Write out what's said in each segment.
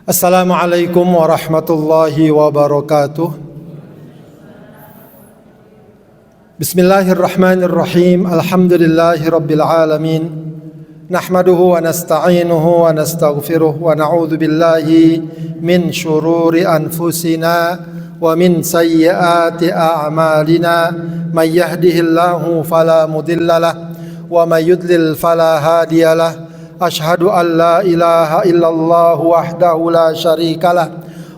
Assalamualaikum warahmatullahi wabarakatuh. Bismillahirrahmanirrahim. Alhamdulillahi rabbil alamin. Nahmaduhu wa nasta'inuhu wa nastaghfiruh wa na'udzu billahi min syururi anfusina wa min sayyiati a'malina. May yahdihillahu fala mudhillalah wa may yudlil fala hadiyalah. Ashhadu an la ilaha illallah wahdahu la syarikalah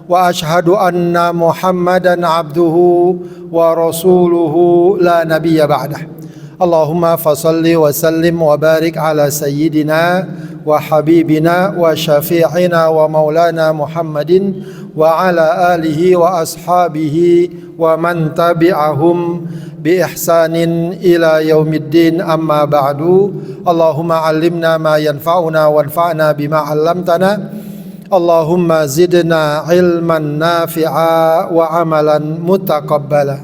wa ashhadu anna Muhammadan abduhu wa rasuluhu la nabiyya ba'dah. Allahumma fasalli wa sallim wa barik ala sayyidina wa habibina wa syafi'ina wa maulana Muhammadin wa ala alihi wa ashabihi wa man tabi'ahum bi ihsanin ila yaumiddin, amma ba'du. Allahumma allimna ma yanfa'una wanfa'na bima 'allamtana. Allahumma zidna ilman nafi'a wa amalan mutaqabbala.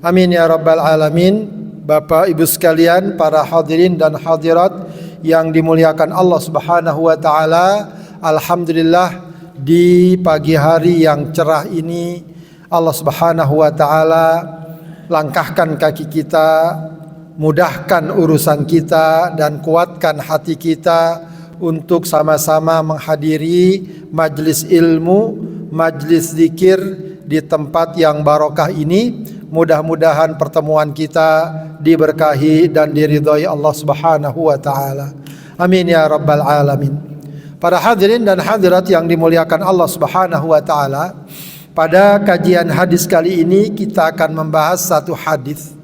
Amin ya rabbal alamin. Bapak Ibu sekalian, para hadirin dan hadirat yang dimuliakan Allah Subhanahu wa taala, alhamdulillah di pagi hari yang cerah ini Allah Subhanahu wa taala langkahkan kaki kita, mudahkan urusan kita dan kuatkan hati kita untuk sama-sama menghadiri majlis ilmu, majlis zikir di tempat yang barokah ini. Mudah-mudahan pertemuan kita diberkahi dan diridhai Allah Subhanahu wa taala. Amin ya rabbal alamin. Para hadirin dan hadirat yang dimuliakan Allah Subhanahu wa taala, pada kajian hadis kali ini kita akan membahas satu hadis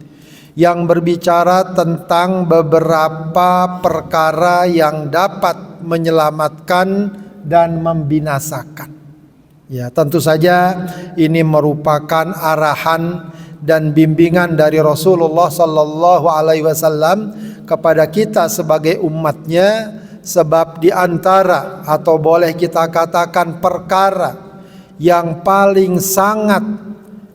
yang berbicara tentang beberapa perkara yang dapat menyelamatkan dan membinasakan. Ya, tentu saja ini merupakan arahan dan bimbingan dari Rasulullah sallallahu alaihi wasallam kepada kita sebagai umatnya, sebab di antara atau boleh kita katakan perkara yang paling sangat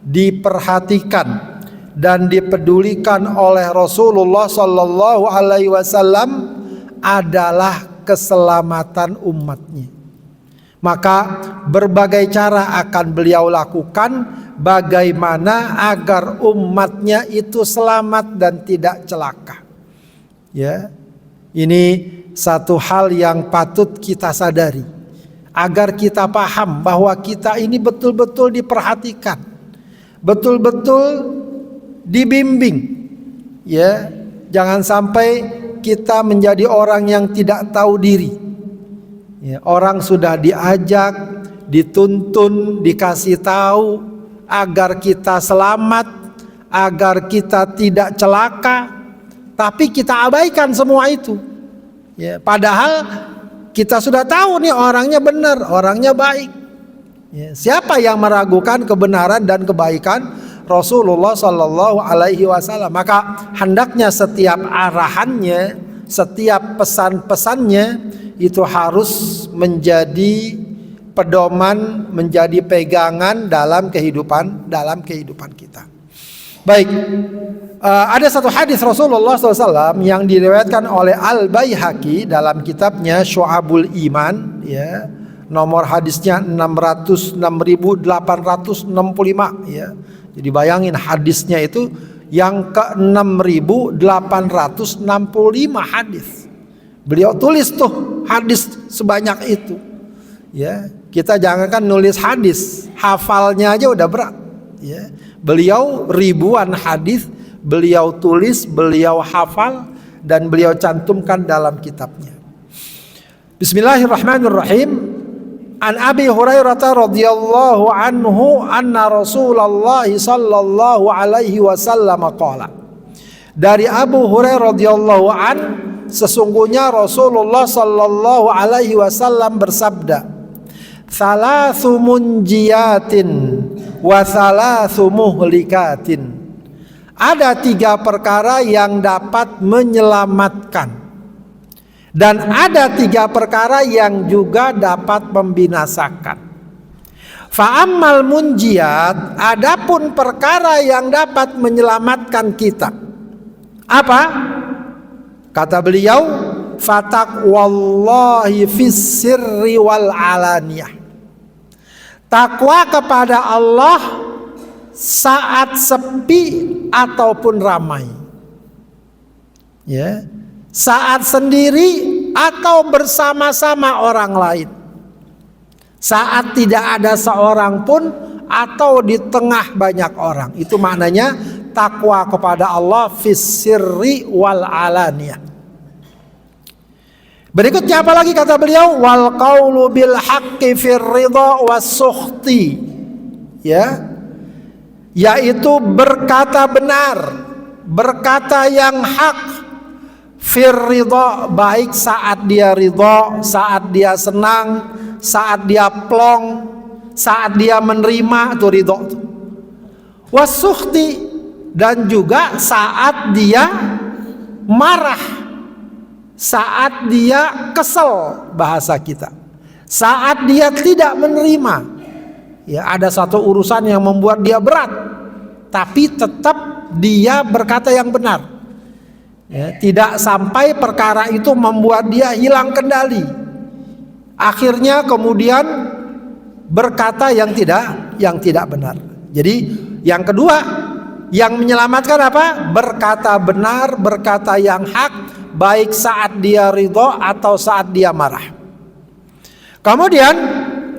diperhatikan dan dipedulikan oleh Rasulullah sallallahu alaihi wasallam adalah keselamatan umatnya. Maka berbagai cara akan beliau lakukan bagaimana agar umatnya itu selamat dan tidak celaka. Ya, ini satu hal yang patut kita sadari agar kita paham bahwa kita ini betul-betul diperhatikan, betul-betul dibimbing. Ya, jangan sampai kita menjadi orang yang tidak tahu diri. Ya, orang sudah diajak, dituntun, dikasih tahu agar kita selamat, agar kita tidak celaka, tapi kita abaikan semua itu. Ya, padahal kita sudah tahu nih orangnya benar, orangnya baik. Ya, siapa yang meragukan kebenaran dan kebaikan Rasulullah Sallallahu Alaihi Wasallam? Maka hendaknya setiap arahannya, setiap pesan-pesannya itu harus menjadi pedoman, menjadi pegangan dalam kehidupan kita. Baik, ada satu hadis Rasulullah SAW yang diriwayatkan oleh Al-Baihaqi dalam kitabnya Syu'abul Iman, ya, nomor hadisnya 606.865, ya. Jadi bayangin hadisnya itu yang ke 6.865 hadis. Beliau tulis tuh hadis sebanyak itu. Ya, kita jangankan nulis hadis, hafalnya aja udah berat. Ya, beliau ribuan hadis beliau tulis, beliau hafal dan beliau cantumkan dalam kitabnya. Bismillahirrahmanirrahim. An Abi Hurairah radhiyallahu anhu anna Rasulullah sallallahu alaihi wasallam qala. Dari Abu Hurairah radhiyallahu an, sesungguhnya Rasulullah sallallahu alaihi wasallam bersabda, "Thalathu munjiyatin wa thalathu muhlikatin." Ada 3 perkara yang dapat menyelamatkan dan ada 3 perkara yang juga dapat membinasakan. Fa ammal munjiyat, adapun perkara yang dapat menyelamatkan kita. Apa? Kata beliau, fataqwallahi fis sirri wal alaniyah. Takwa kepada Allah saat sepi ataupun ramai. Ya. Saat sendiri atau bersama-sama orang lain. Saat tidak ada seorang pun atau di tengah banyak orang. Itu maknanya takwa kepada Allah fis sirri wal alaniyah. Berikutnya apa lagi kata beliau? Wal qaulu bil haqqi fir ridha was sukhti. Ya. Yaitu berkata benar, berkata yang hak fir ridha, baik saat dia ridha, saat dia senang, saat dia plong, saat dia menerima, itu ridha. Was sukhti, dan juga saat dia marah, saat dia kesel, bahasa kita, saat dia tidak menerima. Ya, ada satu urusan yang membuat dia berat, tapi tetap dia berkata yang benar. Ya, tidak sampai perkara itu membuat dia hilang kendali. Akhirnya kemudian berkata yang tidak benar. Jadi yang kedua yang menyelamatkan apa? Berkata benar, berkata yang hak, baik saat dia ridha atau saat dia marah. Kemudian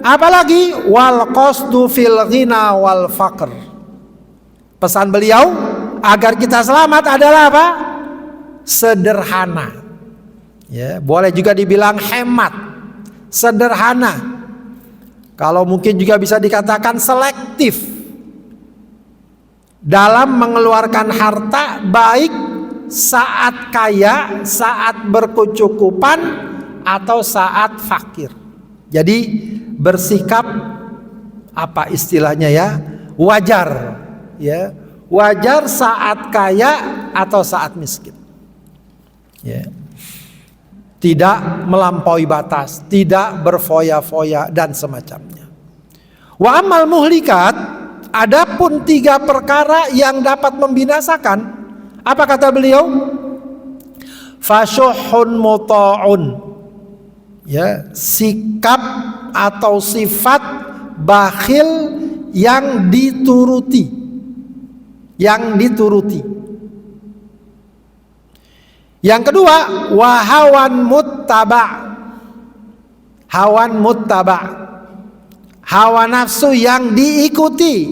apalagi wal qasdu fil ghina wal faqr. Pesan beliau agar kita selamat adalah apa? Sederhana. Ya, boleh juga dibilang hemat, sederhana. Kalau mungkin juga bisa dikatakan selektif dalam mengeluarkan harta, baik saat kaya, saat berkecukupan, atau saat fakir. Jadi bersikap apa istilahnya ya, wajar, ya, wajar saat kaya atau saat miskin, ya. Tidak melampaui batas, tidak berfoya-foya dan semacamnya. Wa amal muhlikat, adapun 3 perkara yang dapat membinasakan, apa kata beliau? Fasyuhun muta'un, ya, sikap atau sifat bakhil yang dituruti, Yang kedua, wahawan muttaba, hawa nafsu yang diikuti.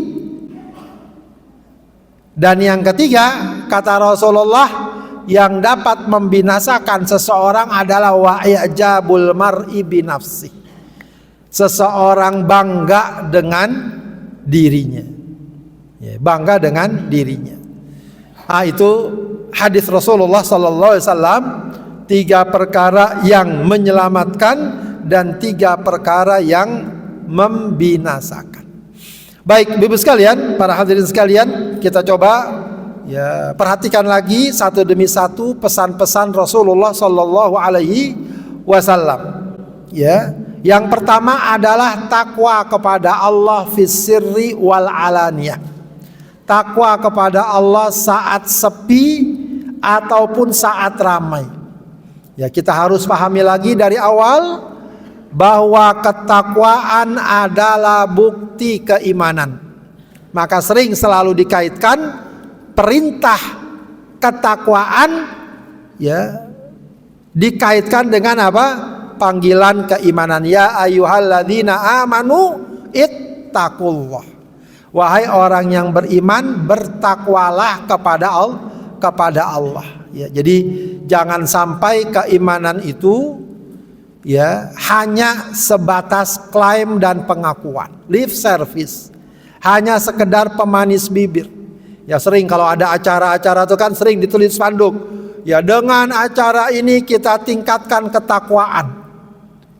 Dan yang ketiga, kata Rasulullah, yang dapat membinasakan seseorang adalah wa'ijabul mar'i binafsi. Seseorang bangga dengan dirinya. Ya, bangga dengan dirinya. Itu hadis Rasulullah sallallahu alaihi wasallam, 3 perkara yang menyelamatkan dan 3 perkara yang membinasakan. Baik, Ibu sekalian, para hadirin sekalian, kita coba ya perhatikan lagi satu demi satu pesan-pesan Rasulullah sallallahu alaihi wasallam. Ya, yang pertama adalah takwa kepada Allah fis sirri wal alaniyah. Takwa kepada Allah saat sepi ataupun saat ramai. Ya, kita harus pahami lagi dari awal bahwa ketakwaan adalah bukti keimanan. Maka sering selalu dikaitkan perintah ketakwaan, ya, dikaitkan dengan apa? Panggilan keimanan. Ya ayyuhalladzina amanu ittaqullah. Wahai orang yang beriman, bertakwalah kepada Allah. Ya, jadi jangan sampai keimanan itu ya hanya sebatas klaim dan pengakuan, lip service, hanya sekedar pemanis bibir. Ya, sering kalau ada acara-acara itu kan sering ditulis spanduk, ya, dengan acara ini kita tingkatkan ketakwaan.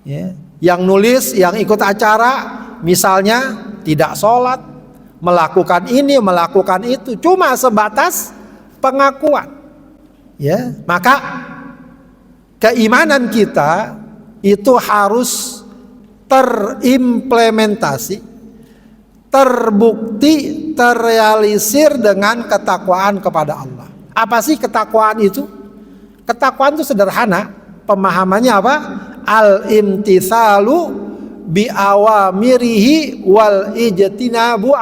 Ya, yang nulis, yang ikut acara misalnya tidak sholat, melakukan ini, melakukan itu, cuma sebatas pengakuan. Ya, maka keimanan kita itu harus terimplementasi, terbukti, terrealisir dengan ketakwaan kepada Allah. Apa sih ketakwaan itu? Ketakwaan itu sederhana, pemahamannya apa? Al-imtithalu bi awamirihi wal ijtinabu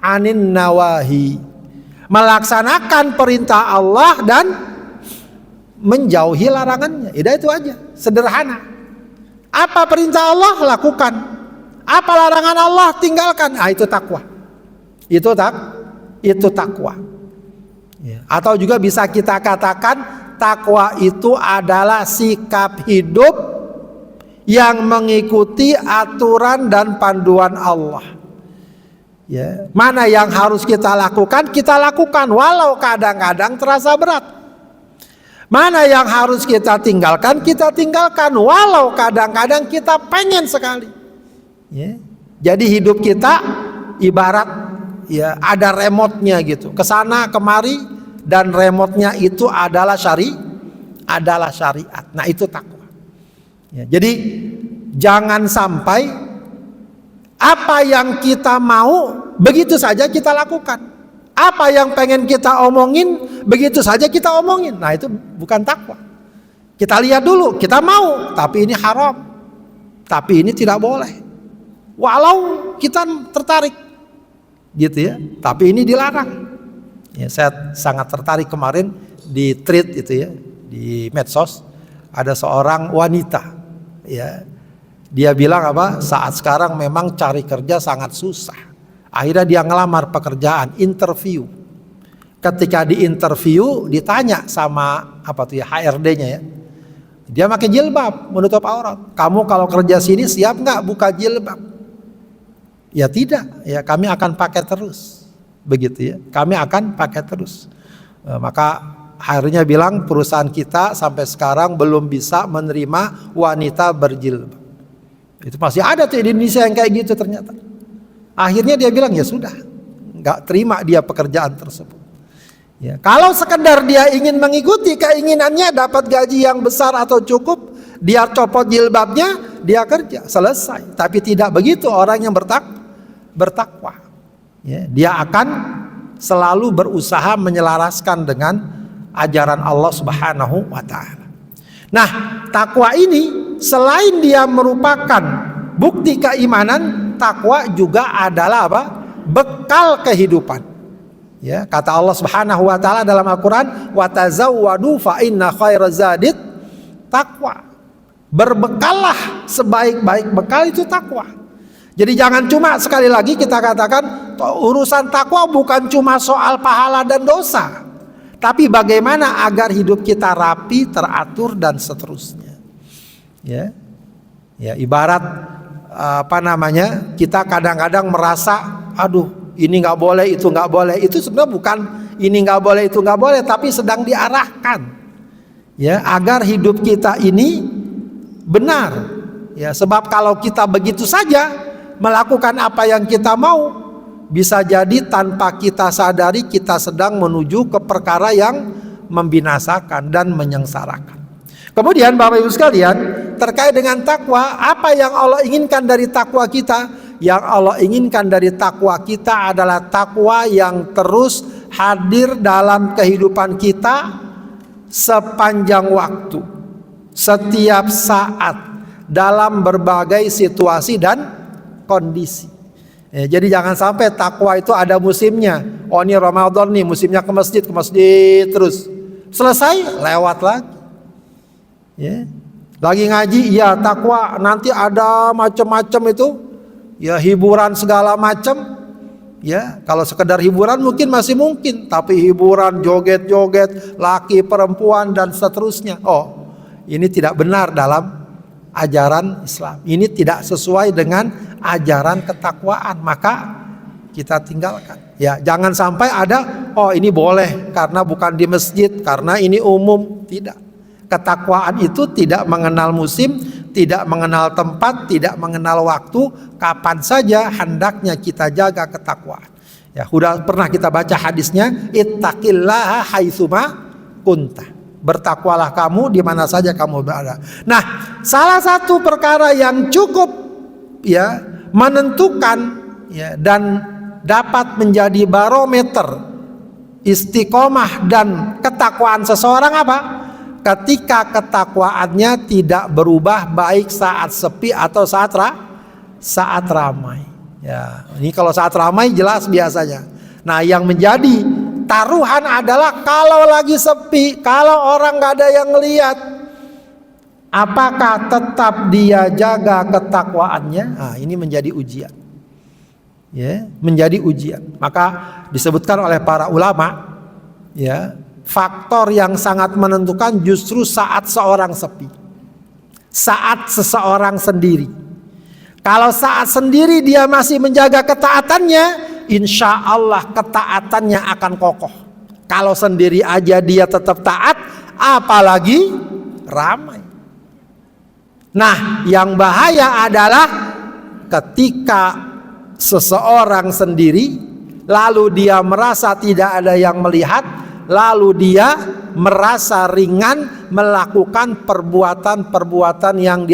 anin nawahi. Melaksanakan perintah Allah dan menjauhi larangannya. Itu aja, sederhana. Apa perintah Allah lakukan, apa larangan Allah tinggalkan. Itu takwa. Itu takwa. Ya. Atau juga bisa kita katakan takwa itu adalah sikap hidup yang mengikuti aturan dan panduan Allah. Ya. Mana yang harus kita lakukan walau kadang-kadang terasa berat. Mana yang harus kita tinggalkan walau kadang-kadang kita pengen sekali. Ya. Jadi hidup kita ibarat ya ada remote-nya gitu, kesana kemari, dan remote-nya itu adalah syariat. Nah itu takwa. Ya, jadi jangan sampai apa yang kita mau begitu saja kita lakukan, apa yang pengen kita omongin begitu saja kita omongin. Nah itu bukan takwa. Kita lihat dulu, kita mau, tapi ini haram, tapi ini tidak boleh. Walau kita tertarik, gitu ya, tapi ini dilarang. Ya, saya sangat tertarik kemarin di tweet itu ya, di medsos ada seorang wanita, ya, dia bilang apa? Saat sekarang memang cari kerja sangat susah. Akhirnya dia ngelamar pekerjaan, interview. Ketika di interview ditanya sama apa tuh ya HRD-nya ya, dia pakai jilbab menutup aurat. Kamu kalau kerja sini siap nggak buka jilbab? Ya tidak, ya kami akan pakai terus, begitu ya, kami akan pakai terus. Maka akhirnya bilang perusahaan kita sampai sekarang belum bisa menerima wanita berjilbab. Itu masih ada tuh di Indonesia yang kayak gitu ternyata. Akhirnya dia bilang ya sudah, nggak terima dia pekerjaan tersebut. Ya, kalau sekedar dia ingin mengikuti keinginannya dapat gaji yang besar atau cukup, dia copot jilbabnya, dia kerja, selesai. Tapi tidak begitu orang yang bertakwa. Ya, dia akan selalu berusaha menyelaraskan dengan ajaran Allah Subhanahu wa taala. Nah, takwa ini selain dia merupakan bukti keimanan, takwa juga adalah apa? Bekal kehidupan. Ya, kata Allah Subhanahu wa taala dalam Al-Qur'an, "Wa tazawwadu fa inna khairaz zadit taqwa." Berbekallah, sebaik-baik bekal itu takwa. Jadi jangan cuma sekali lagi kita katakan urusan takwa bukan cuma soal pahala dan dosa, tapi bagaimana agar hidup kita rapi, teratur dan seterusnya. Ya, ya ibarat kita kadang-kadang merasa, aduh ini nggak boleh, itu nggak boleh. Itu sebenarnya bukan ini nggak boleh, itu nggak boleh, tapi sedang diarahkan, ya agar hidup kita ini benar. Ya, sebab kalau kita begitu saja melakukan apa yang kita mau, bisa jadi tanpa kita sadari kita sedang menuju ke perkara yang membinasakan dan menyengsarakan. Kemudian Bapak Ibu sekalian, terkait dengan takwa, apa yang Allah inginkan dari takwa kita? Yang Allah inginkan dari takwa kita adalah takwa yang terus hadir dalam kehidupan kita sepanjang waktu, setiap saat, dalam berbagai situasi dan kondisi. Ya, jadi jangan sampai takwa itu ada musimnya. Oh ini Ramadan nih, musimnya ke masjid terus. Selesai lewat lagi. Ya. Lagi ngaji, ya takwa, nanti ada macam-macam itu. Ya hiburan segala macam. Ya, kalau sekedar hiburan mungkin masih mungkin, tapi hiburan joget-joget, laki, perempuan dan seterusnya. Oh, ini tidak benar dalam ajaran Islam. Ini tidak sesuai dengan ajaran ketakwaan, maka kita tinggalkan. Ya, jangan sampai ada oh ini boleh karena bukan di masjid, karena ini umum. Tidak. Ketakwaan itu tidak mengenal musim, tidak mengenal tempat, tidak mengenal waktu. Kapan saja hendaknya kita jaga ketakwaan. Ya, sudah pernah kita baca hadisnya, ittaqillaha haitsuma kunta. Bertakwalah kamu di mana saja kamu berada. Nah, salah satu perkara yang cukup ya menentukan ya dan dapat menjadi barometer istiqomah dan ketakwaan seseorang apa? ketika ketakwaannya tidak berubah baik saat sepi atau saat ramai. Ya, ini kalau saat ramai jelas biasanya. Nah, yang menjadi taruhan adalah kalau lagi sepi, kalau orang nggak ada yang lihat, apakah tetap dia jaga ketakwaannya? Nah, ini menjadi ujian. Ya, menjadi ujian. Maka disebutkan oleh para ulama, ya, faktor yang sangat menentukan justru saat seorang sepi, saat seseorang sendiri. Kalau saat sendiri dia masih menjaga ketaatannya, insya Allah ketaatannya akan kokoh. Kalau sendiri aja dia tetap taat, apalagi ramai. Nah, yang bahaya adalah ketika seseorang sendiri, lalu dia merasa tidak ada yang melihat, lalu dia merasa ringan melakukan perbuatan-perbuatan yang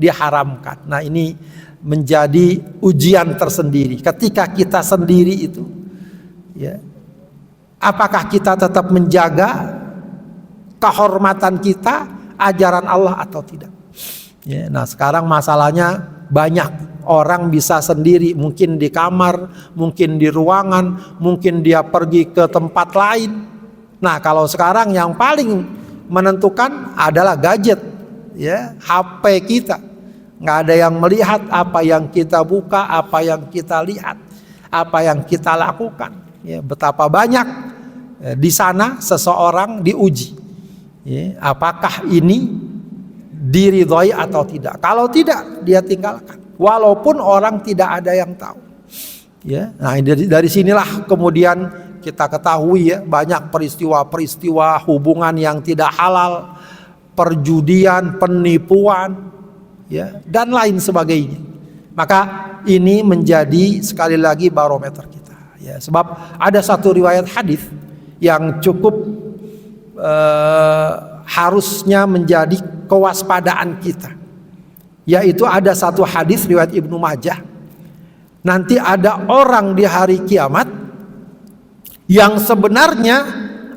diharamkan. Nah, ini menjadi ujian tersendiri. Ketika kita sendiri itu, ya, apakah kita tetap menjaga kehormatan kita, ajaran Allah atau tidak? Ya, nah sekarang masalahnya banyak orang bisa sendiri, mungkin di kamar, mungkin di ruangan, mungkin dia pergi ke tempat lain. Nah, kalau sekarang yang paling menentukan adalah gadget, ya, HP kita. Nggak ada yang melihat apa yang kita buka, apa yang kita lihat, apa yang kita lakukan. Ya, betapa banyak di sana seseorang diuji. Ya, apakah ini diridhoi atau tidak? Kalau tidak, dia tinggalkan. Walaupun orang tidak ada yang tahu. Ya, nah dari sinilah kemudian kita ketahui, ya, banyak peristiwa-peristiwa hubungan yang tidak halal, perjudian, penipuan, ya, dan lain sebagainya. Maka ini menjadi sekali lagi barometer kita, ya, sebab ada satu riwayat hadis yang cukup harusnya menjadi kewaspadaan kita, yaitu ada satu hadis riwayat Ibnu Majah. Nanti ada orang di hari kiamat yang sebenarnya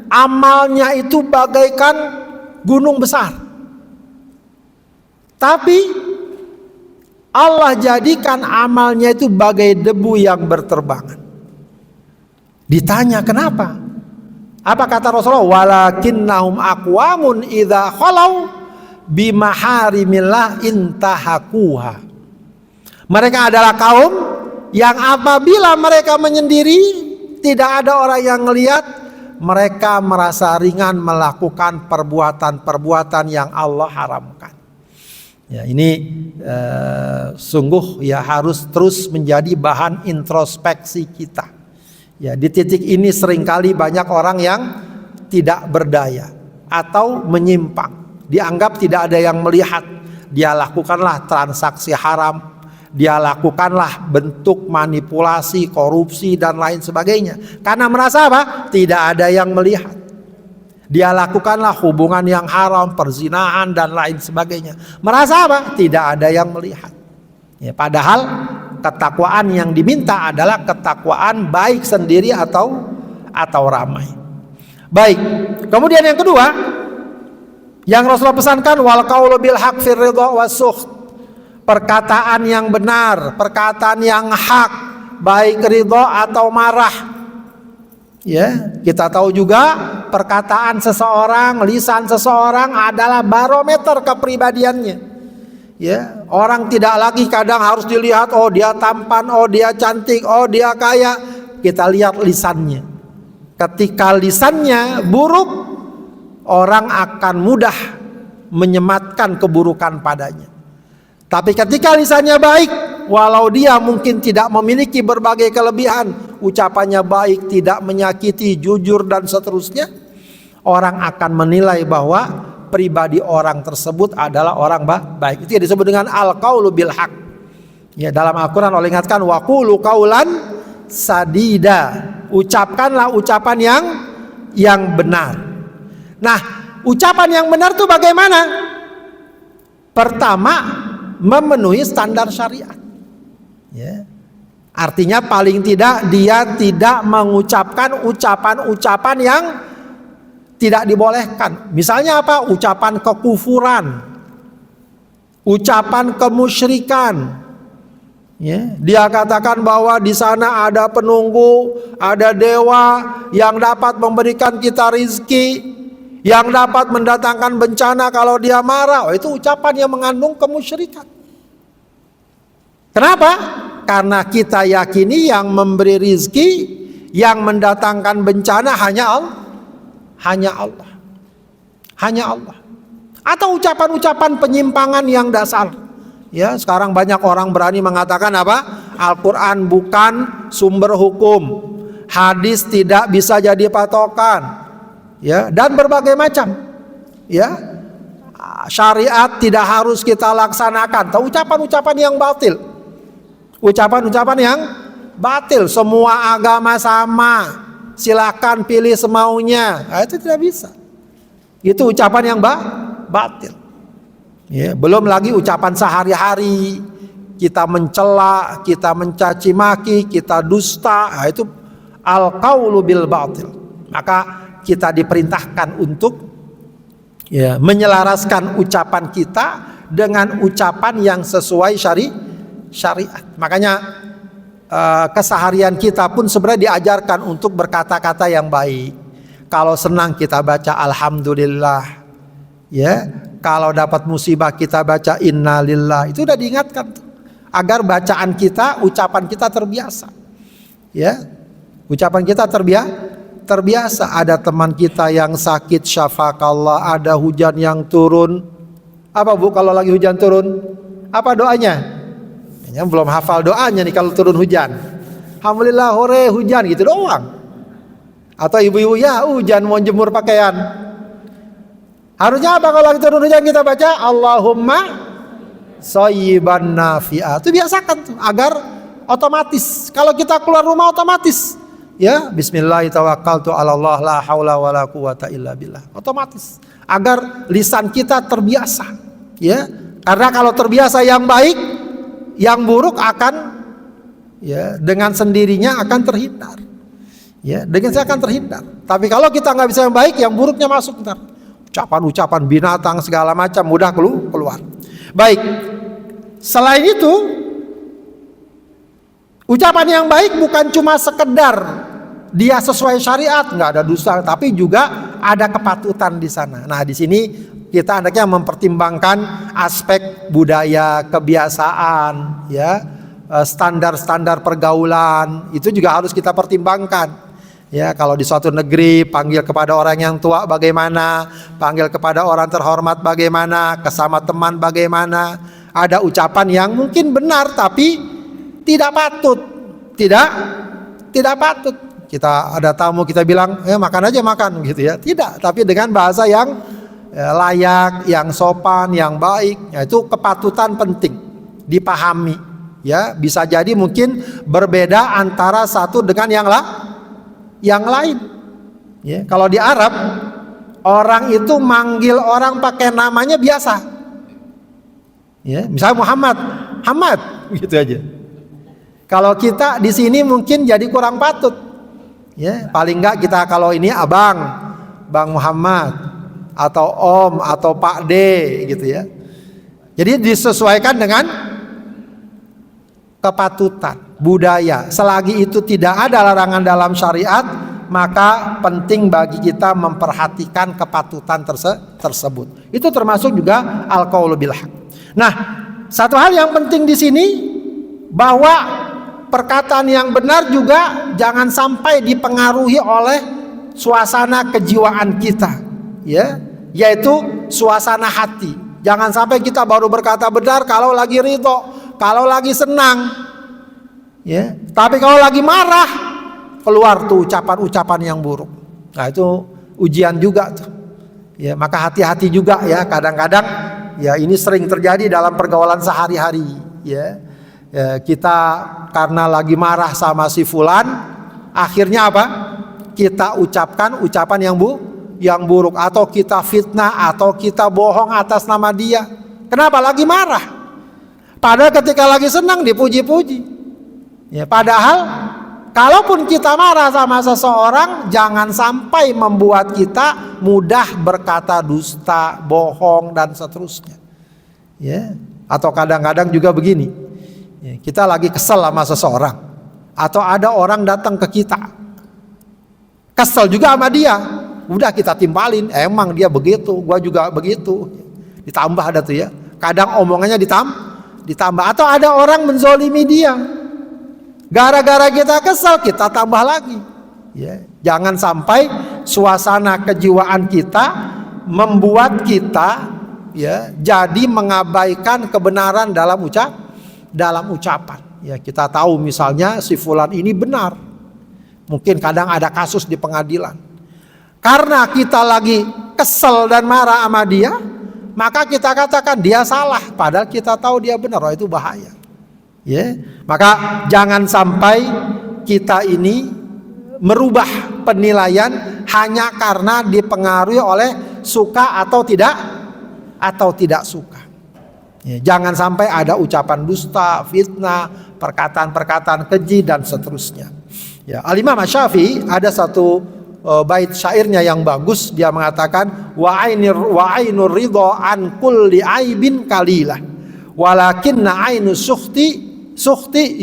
amalnya itu bagaikan gunung besar, tapi Allah jadikan amalnya itu bagai debu yang berterbangan. Ditanya kenapa? Apa kata Rasulullah? Walakinnahum aqwamun idza khalau bimaharimillah intahakuha. Mereka adalah kaum yang apabila mereka menyendiri, tidak ada orang yang melihat, mereka merasa ringan melakukan perbuatan-perbuatan yang Allah haramkan. Ya, ini sungguh ya harus terus menjadi bahan introspeksi kita. Ya, di titik ini seringkali banyak orang yang tidak berdaya atau menyimpang, dianggap tidak ada yang melihat. Dia lakukanlah transaksi haram, dia lakukanlah bentuk manipulasi, korupsi dan lain sebagainya. Karena merasa apa? Tidak ada yang melihat. Dia lakukanlah hubungan yang haram, perzinahan dan lain sebagainya. Merasa apa? Tidak ada yang melihat. Ya, padahal ketakwaan yang diminta adalah ketakwaan baik sendiri atau ramai. Baik. Kemudian yang kedua, yang Rasulullah pesankan, wal qaulu bil haq fir ridha was-sukht. Perkataan yang benar, perkataan yang hak, baik ridha atau marah. Ya, kita tahu juga perkataan seseorang, lisan seseorang adalah barometer kepribadiannya. Ya, orang tidak lagi kadang harus dilihat, oh dia tampan, oh dia cantik, oh dia kaya. Kita lihat lisannya. Ketika lisannya buruk, orang akan mudah menyematkan keburukan padanya. Tapi ketika lisannya baik, walau dia mungkin tidak memiliki berbagai kelebihan, ucapannya baik, tidak menyakiti, jujur dan seterusnya, orang akan menilai bahwa pribadi orang tersebut adalah orang baik. Itu yang disebut dengan al-qaulu bil haq. Ya, dalam Al-Qur'an Allah ingatkan waqulu qaulan sadida. Ucapkanlah ucapan yang benar. Nah, ucapan yang benar itu bagaimana? Pertama, memenuhi standar syariat. Ya. Artinya paling tidak dia tidak mengucapkan ucapan-ucapan yang tidak dibolehkan. Misalnya apa? Ucapan kekufuran, ucapan kemusyrikan. Ya, dia katakan bahwa di sana ada penunggu, ada dewa yang dapat memberikan kita rizki, yang dapat mendatangkan bencana kalau dia marah. Oh, itu ucapan yang mengandung kemusyrikan. Kenapa? Karena kita yakini yang memberi rizki, yang mendatangkan bencana hanya Allah. Hanya Allah. Hanya Allah. Atau ucapan-ucapan penyimpangan yang dasar. Ya, sekarang banyak orang berani mengatakan apa? Al-Quran bukan sumber hukum, hadis tidak bisa jadi patokan, ya, dan berbagai macam, ya, syariat tidak harus kita laksanakan. Ucapan-ucapan yang batil, ucapan-ucapan yang batil. Semua agama sama, silakan pilih semaunya. Nah, itu tidak bisa. Itu ucapan yang batil. Ya, belum lagi ucapan sehari-hari, kita mencela, kita mencaci maki, kita dusta. Nah, itu al-qaulu bil batil. Maka kita diperintahkan untuk ya, menyelaraskan ucapan kita dengan ucapan yang sesuai syariat. Makanya keseharian kita pun sebenarnya diajarkan untuk berkata-kata yang baik. Kalau senang kita baca alhamdulillah, ya. Kalau dapat musibah kita baca innalillah. Itu udah diingatkan tuh, agar bacaan kita, ucapan kita terbiasa. Ya, ucapan kita terbiasa. Ada teman kita yang sakit, syafakallah. Ada hujan yang turun. Apa Bu kalau lagi hujan turun? Apa doanya? Ya, belum hafal doanya nih kalau turun hujan. Alhamdulillah hore hujan, gitu doang. Atau ibu-ibu, ya hujan mau jemur pakaian. Harusnya apa kalau lagi turun hujan kita baca Allahumma shayyiban nafi'a. Itu biasakan tuh, agar otomatis kalau kita keluar rumah otomatis, ya bismillahirrahmanirrahim, Allah la haula wala quwata illa billah. Otomatis agar lisan kita terbiasa, ya. Karena kalau terbiasa yang baik, yang buruk akan ya dengan sendirinya akan terhindar. Ya, dengan saya akan terhindar. Tapi kalau kita nggak bisa yang baik, yang buruknya masuk ntar. Ucapan-ucapan binatang segala macam mudah keluar. Baik. Selain itu, ucapan yang baik bukan cuma sekedar dia sesuai syariat, nggak ada dusta, tapi juga ada kepatutan di sana. Nah, di sini kita hendaknya mempertimbangkan aspek budaya, kebiasaan, ya, standar-standar pergaulan, itu juga harus kita pertimbangkan. Ya, kalau di suatu negeri panggil kepada orang yang tua bagaimana, panggil kepada orang terhormat bagaimana, kesama teman bagaimana. Ada ucapan yang mungkin benar tapi tidak patut, tidak patut. Kita ada tamu kita bilang, makan aja makan gitu ya. Tidak, tapi dengan bahasa yang layak, yang sopan, yang baik. Ya, itu kepatutan penting dipahami. Ya, bisa jadi mungkin berbeda antara satu dengan yang lain. Ya, kalau di Arab orang itu manggil orang pakai namanya biasa. Ya, misalnya Muhammad, gitu aja. Kalau kita di sini mungkin jadi kurang patut. Ya, paling enggak kita kalau ini abang, Bang Muhammad, atau Om, atau Pak D, gitu ya. Jadi disesuaikan dengan kepatutan, budaya. Selagi itu tidak ada larangan dalam syariat, maka penting bagi kita memperhatikan kepatutan tersebut. Itu termasuk juga al-qaulu bil haq. Nah, satu hal yang penting di sini, bahwa perkataan yang benar juga jangan sampai dipengaruhi oleh suasana kejiwaan kita, ya, yaitu suasana hati. Jangan sampai kita baru berkata benar kalau lagi ridho, kalau lagi senang, ya. Tapi kalau lagi marah, keluar tuh ucapan-ucapan yang buruk. Nah, itu ujian juga tuh. Ya, maka hati-hati juga ya. Kadang-kadang ya ini sering terjadi dalam pergaulan sehari-hari. Ya, kita karena lagi marah sama si fulan, akhirnya apa? Kita ucapkan ucapan yang buruk, atau kita fitnah, atau kita bohong atas nama dia. Kenapa? Lagi marah. Padahal ketika lagi senang dipuji-puji. Ya, padahal kalaupun kita marah sama seseorang, jangan sampai membuat kita mudah berkata dusta, bohong, dan seterusnya. Ya, atau kadang-kadang juga begini, ya, kita lagi kesel sama seseorang, atau ada orang datang ke kita, kesel juga sama dia, udah kita timpalin, emang dia begitu, gua juga begitu, ditambah ada tuh ya. Kadang omongannya ditambah, atau ada orang menzolimi dia, gara-gara kita kesel kita tambah lagi. Ya, jangan sampai suasana kejiwaan kita membuat kita ya jadi mengabaikan kebenaran dalam ucapan. Ya, kita tahu misalnya si fulan ini benar, mungkin kadang ada kasus di pengadilan, karena kita lagi kesel dan marah sama dia, maka kita katakan dia salah, padahal kita tahu dia benar. Oh, itu bahaya. Ya, maka jangan sampai kita ini merubah penilaian hanya karena dipengaruhi oleh suka atau tidak suka. Ya, jangan sampai ada ucapan dusta, fitnah, perkataan-perkataan keji dan seterusnya. Ya, Al-Imam Syafi'i ada satu bait syairnya yang bagus, dia mengatakan wa ainur ridha an kulli aibin qalilah walakinna ainu sukhti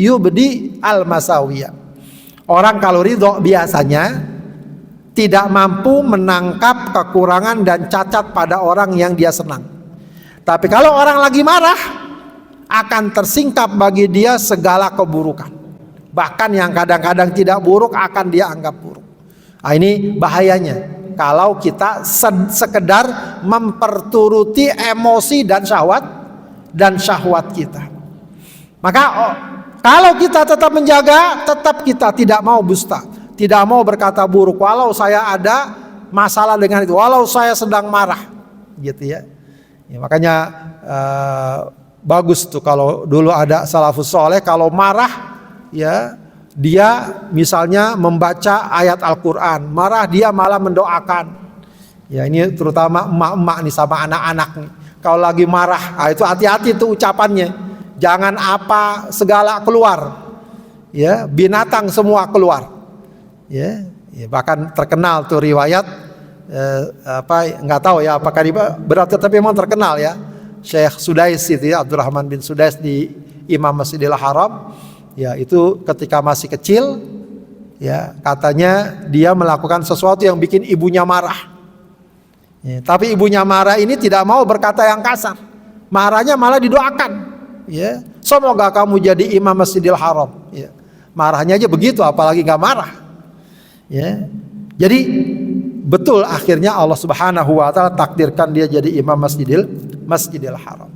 yubdi al masawiya. Orang kalau ridho biasanya tidak mampu menangkap kekurangan dan cacat pada orang yang dia senang. Tapi kalau orang lagi marah, akan tersingkap bagi dia segala keburukan. Bahkan yang kadang-kadang tidak buruk akan dia anggap buruk. Nah, ini bahayanya kalau kita sekedar memperturuti emosi dan syahwat kita. Maka kalau kita tetap menjaga, tetap kita tidak mau dusta, tidak mau berkata buruk walau saya ada masalah dengan itu, walau saya sedang marah, gitu ya. Ya, makanya bagus tuh kalau dulu ada salafus soleh kalau marah ya, dia misalnya membaca ayat Al-Quran, marah dia malah mendoakan. Ya, ini terutama emak-emak nih sama anak-anak nih. Kalau lagi marah, itu hati-hati tuh ucapannya. Jangan apa segala keluar. Ya, binatang semua keluar. Ya, bahkan terkenal tuh riwayat nggak tahu ya apakah berarti, tapi memang terkenal ya. Syekh Sudais itu ya, Abdurrahman bin Sudais di Imam Masjidil Haram. Ya, itu ketika masih kecil ya, katanya dia melakukan sesuatu yang bikin ibunya marah. Ya, tapi ibunya marah ini tidak mau berkata yang kasar. Marahnya malah didoakan. Ya, semoga kamu jadi imam Masjidil Haram. Ya, marahnya aja begitu, apalagi nggak marah. Ya, jadi betul akhirnya Allah Subhanahu wa taala takdirkan dia jadi imam Masjidil Haram.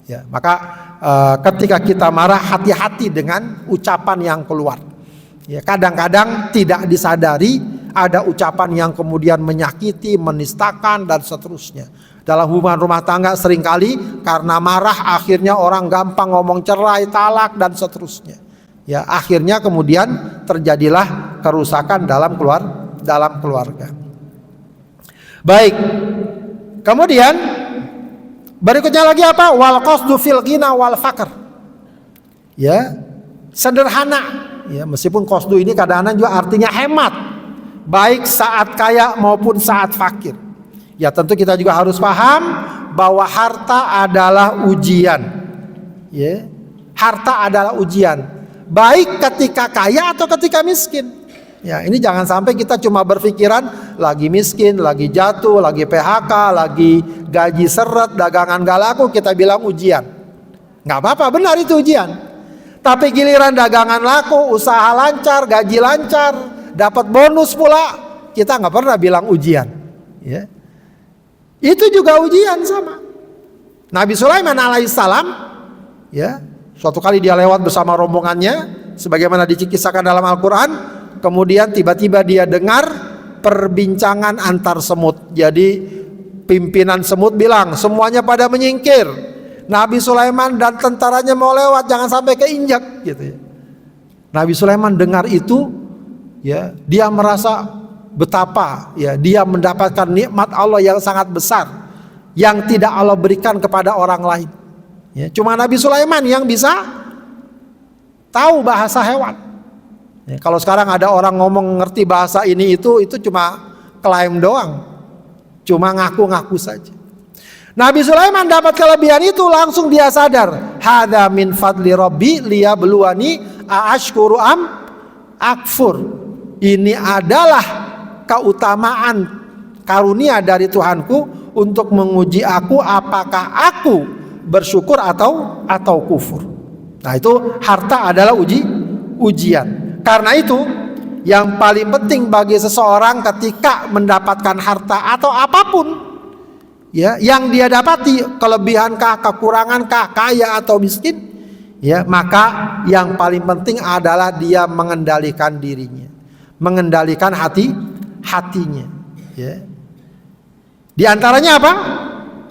Ya, maka ketika kita marah, hati-hati dengan ucapan yang keluar. Ya, kadang-kadang tidak disadari ada ucapan yang kemudian menyakiti, menistakan dan seterusnya. Dalam hubungan rumah tangga seringkali karena marah akhirnya orang gampang ngomong cerai, talak dan seterusnya. Ya, akhirnya kemudian terjadilah kerusakan dalam keluarga. Baik. Kemudian berikutnya lagi apa? Wal qasdu fil ghina wal faqr. Ya, sederhana. Ya, meskipun qasdu ini kadang-kadang juga artinya hemat, baik saat kaya maupun saat fakir. Ya, tentu kita juga harus paham bahwa harta adalah ujian. Ya, harta adalah ujian, baik ketika kaya atau ketika miskin. Ya, ini jangan sampai kita cuma berpikiran lagi miskin, lagi jatuh, lagi PHK, lagi gaji seret, dagangan gak laku, kita bilang ujian. Nggak apa-apa, benar itu ujian. Tapi giliran dagangan laku, usaha lancar, gaji lancar, dapat bonus pula, kita nggak pernah bilang ujian. Ya, itu juga ujian sama. Nabi Sulaiman alaihissalam, ya, suatu kali dia lewat bersama rombongannya, sebagaimana dikisahkan dalam Al-Quran. Kemudian tiba-tiba dia dengar perbincangan antar semut. Jadi pimpinan semut bilang semuanya pada menyingkir, Nabi Sulaiman dan tentaranya mau lewat, jangan sampai keinjak, gitu ya. Nabi Sulaiman dengar itu, ya, dia merasa betapa ya dia mendapatkan nikmat Allah yang sangat besar yang tidak Allah berikan kepada orang lain. Ya, cuma Nabi Sulaiman yang bisa tahu bahasa hewan. Ya, kalau sekarang ada orang ngomong ngerti bahasa ini itu cuma klaim doang, cuma ngaku-ngaku saja. Nabi Sulaiman dapat kelebihan itu, langsung dia sadar, hadza min fadli rabbi liyabluwani aashkuru am akfur. Ini adalah keutamaan karunia dari Tuhanku untuk menguji aku apakah aku bersyukur atau kufur. Nah, itu harta adalah ujian. Karena itu yang paling penting bagi seseorang ketika mendapatkan harta atau apapun, ya, yang dia dapati, kelebihan kah, kekurangan kah, kaya atau miskin, ya, maka yang paling penting adalah dia mengendalikan dirinya, mengendalikan hatinya, ya. Di antaranya apa?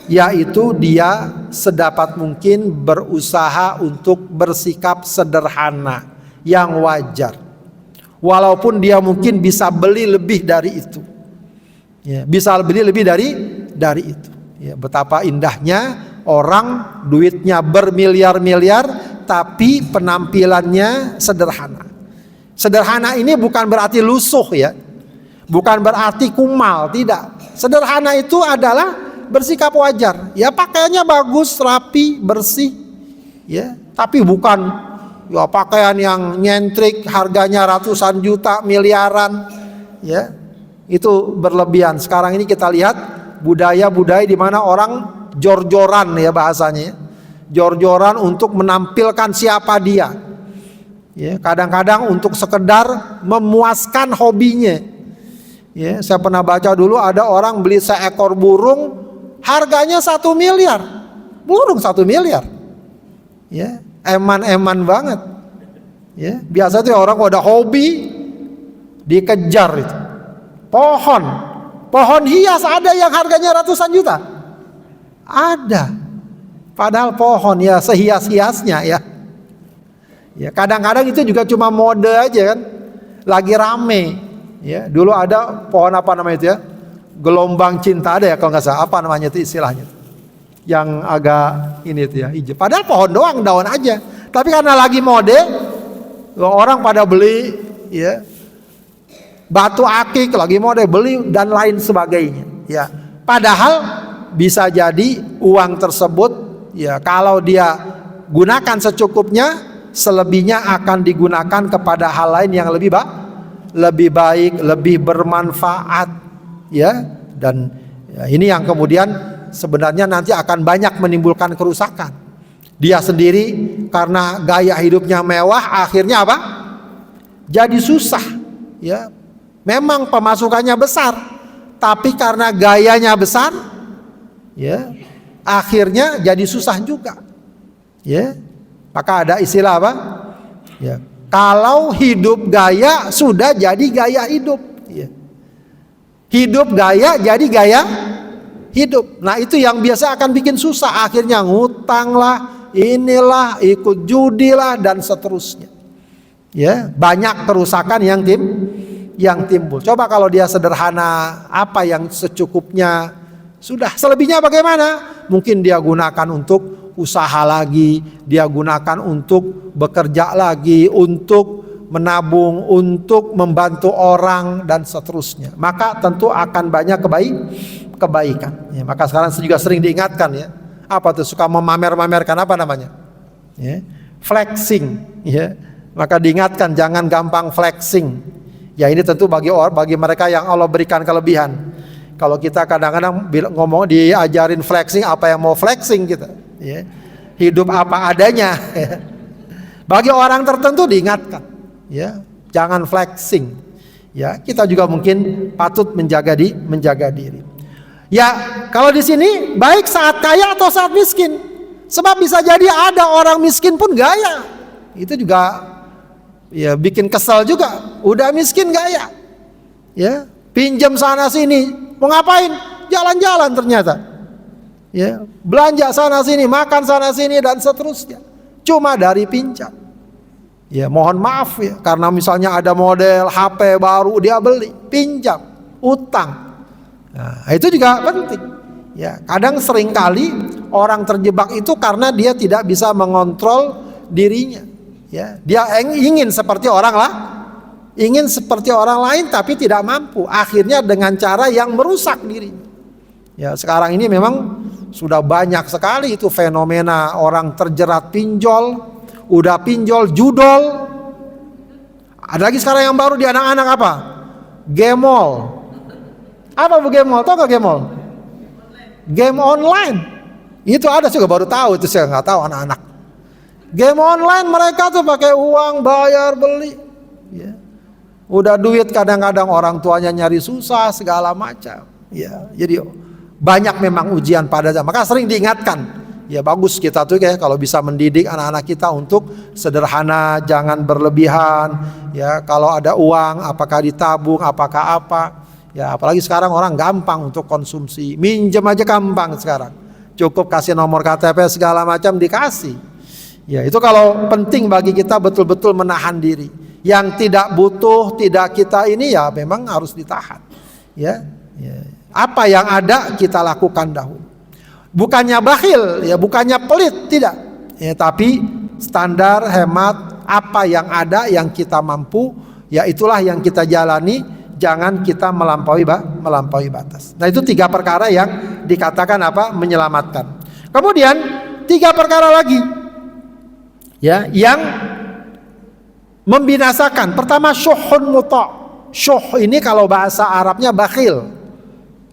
Yaitu dia sedapat mungkin berusaha untuk bersikap sederhana yang wajar, walaupun dia mungkin bisa beli lebih dari itu, ya, bisa beli lebih dari itu. Ya, betapa indahnya orang duitnya bermiliar-miliar tapi penampilannya sederhana. Sederhana ini bukan berarti lusuh, ya, bukan berarti kumal, tidak. Sederhana itu adalah bersikap wajar, ya, pakaiannya bagus, rapi, bersih, ya, tapi bukan ya pakaian yang nyentrik, harganya ratusan juta, miliaran, ya, itu berlebihan. Sekarang ini kita lihat budaya-budaya di mana orang jor-joran, ya bahasanya, jor-joran untuk menampilkan siapa dia, ya, kadang-kadang untuk sekedar memuaskan hobinya. Ya, saya pernah baca dulu ada orang beli seekor burung, harganya 1 miliar, burung 1 miliar, ya, eman-eman banget, ya. Biasa tuh orang kalau ada hobi dikejar itu. Pohon hias ada yang harganya ratusan juta, ada. Padahal pohon ya sehias-hiasnya, ya. Ya, kadang-kadang itu juga cuma mode aja kan, lagi rame. Ya, dulu ada pohon apa namanya itu, ya, gelombang cinta, ada ya kalau nggak salah, apa namanya itu istilahnya, yang agak ini itu, ya, hijau. Padahal pohon doang, daun aja, tapi karena lagi mode, orang pada beli, ya. Batu akik lagi mode, beli dan lain sebagainya, ya. Padahal bisa jadi uang tersebut, ya, kalau dia gunakan secukupnya, selebihnya akan digunakan kepada hal lain yang lebih baik, lebih bermanfaat, ya. Dan ya, ini yang kemudian sebenarnya nanti akan banyak menimbulkan kerusakan. Dia sendiri karena gaya hidupnya mewah, akhirnya apa? Jadi susah, ya. Memang pemasukannya besar, tapi karena gayanya besar, ya, akhirnya jadi susah juga, ya. Maka ada istilah apa? Ya, kalau hidup gaya sudah jadi gaya hidup, ya. Hidup gaya jadi gaya hidup. Nah, itu yang biasa akan bikin susah, akhirnya ngutang lah, inilah, ikut judi lah, dan seterusnya, ya. Banyak kerusakan yang timbul. Coba kalau dia sederhana, apa yang secukupnya, sudah. Selebihnya bagaimana? Mungkin dia gunakan untuk usaha lagi, dia gunakan untuk bekerja lagi, untuk menabung, untuk membantu orang, dan seterusnya. Maka tentu akan banyak kebaikan. Ya, maka sekarang juga sering diingatkan, ya, apa tuh, suka memamer-mamerkan, apa namanya, ya, flexing, ya. Maka diingatkan jangan gampang flexing. Ya, ini tentu bagi mereka yang Allah berikan kelebihan. Kalau kita kadang-kadang ngomong diajarin flexing, apa yang mau flexing kita, ya. Hidup apa adanya. Bagi orang tertentu diingatkan, ya, jangan flexing. Ya, kita juga mungkin patut menjaga diri. Ya, kalau di sini baik saat kaya atau saat miskin. Sebab bisa jadi ada orang miskin pun gaya. Itu juga, ya, bikin kesal juga. Udah miskin gaya, ya, pinjam sana sini, mau ngapain? Jalan-jalan ternyata, ya, belanja sana sini, makan sana sini, dan seterusnya, cuma dari pinjam. Ya, mohon maaf, ya, karena misalnya ada model HP baru dia beli, pinjam, utang. Nah, itu juga penting. Ya, kadang seringkali orang terjebak itu karena dia tidak bisa mengontrol dirinya. Ya, dia ingin seperti orang ingin seperti orang lain tapi tidak mampu. Akhirnya dengan cara yang merusak dirinya. Ya, sekarang ini memang sudah banyak sekali itu fenomena orang terjerat pinjol, udah pinjol judol. Ada lagi sekarang yang baru di anak-anak apa? Gemol. Apa bu gemol? Tahu gak gemol? Game online. Itu ada juga baru tahu, itu saya nggak tahu anak-anak. Game online mereka tuh pakai uang bayar beli. Ya. Udah duit kadang-kadang orang tuanya nyari susah segala macam. Ya, jadi banyak memang ujian pada zaman. Maka sering diingatkan. Ya bagus kita tuh kayak kalau bisa mendidik anak-anak kita untuk sederhana, jangan berlebihan. Ya kalau ada uang, apakah ditabung, apakah apa. Ya apalagi sekarang orang gampang untuk konsumsi, minjem aja gampang sekarang. Cukup kasih nomor KTP segala macam dikasih. Ya itu kalau penting bagi kita betul-betul menahan diri. Yang tidak butuh, tidak kita ini ya memang harus ditahan. Ya, apa yang ada kita lakukan dahulu. Bukannya bakhil, ya bukannya pelit, tidak. Ya, tapi standar hemat apa yang ada yang kita mampu, ya itulah yang kita jalani. Jangan kita melampaui batas. Nah itu 3 perkara yang dikatakan apa? Menyelamatkan. Kemudian 3 perkara lagi, ya yang membinasakan. Pertama syuhun muta'. Syuh ini kalau bahasa Arabnya bakhil.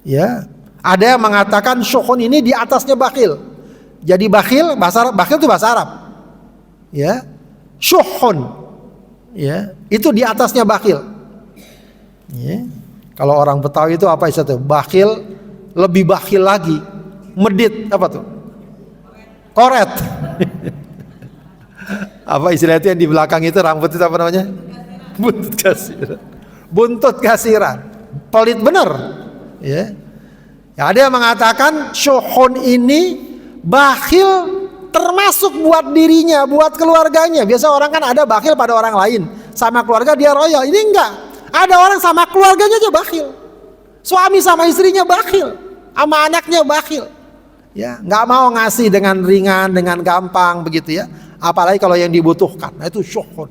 Ya. Ada yang mengatakan syuhun ini di atasnya bakhil. Jadi bakhil, bakhil itu bahasa Arab. Ya. Syuhun. Ya, itu di atasnya bakhil. Ya. Kalau orang Betawi itu apa istilahnya? Bakhil, lebih bakhil lagi. Medit, apa tuh? Koret. Apa istilahnya yang di belakang itu rambut itu apa namanya? Buntut kasiran. Buntut kasiran. Pelit bener. Ya. Ya, ada yang mengatakan syuhun ini bakhil termasuk buat dirinya, buat keluarganya. Biasa orang kan ada bakhil pada orang lain, sama keluarga dia royal. Ini enggak. Ada orang sama keluarganya aja bakhil. Suami sama istrinya bakhil, sama anaknya bakhil. Ya, nggak mau ngasih dengan ringan, dengan gampang begitu ya. Apalagi kalau yang dibutuhkan. Nah, itu syuhun.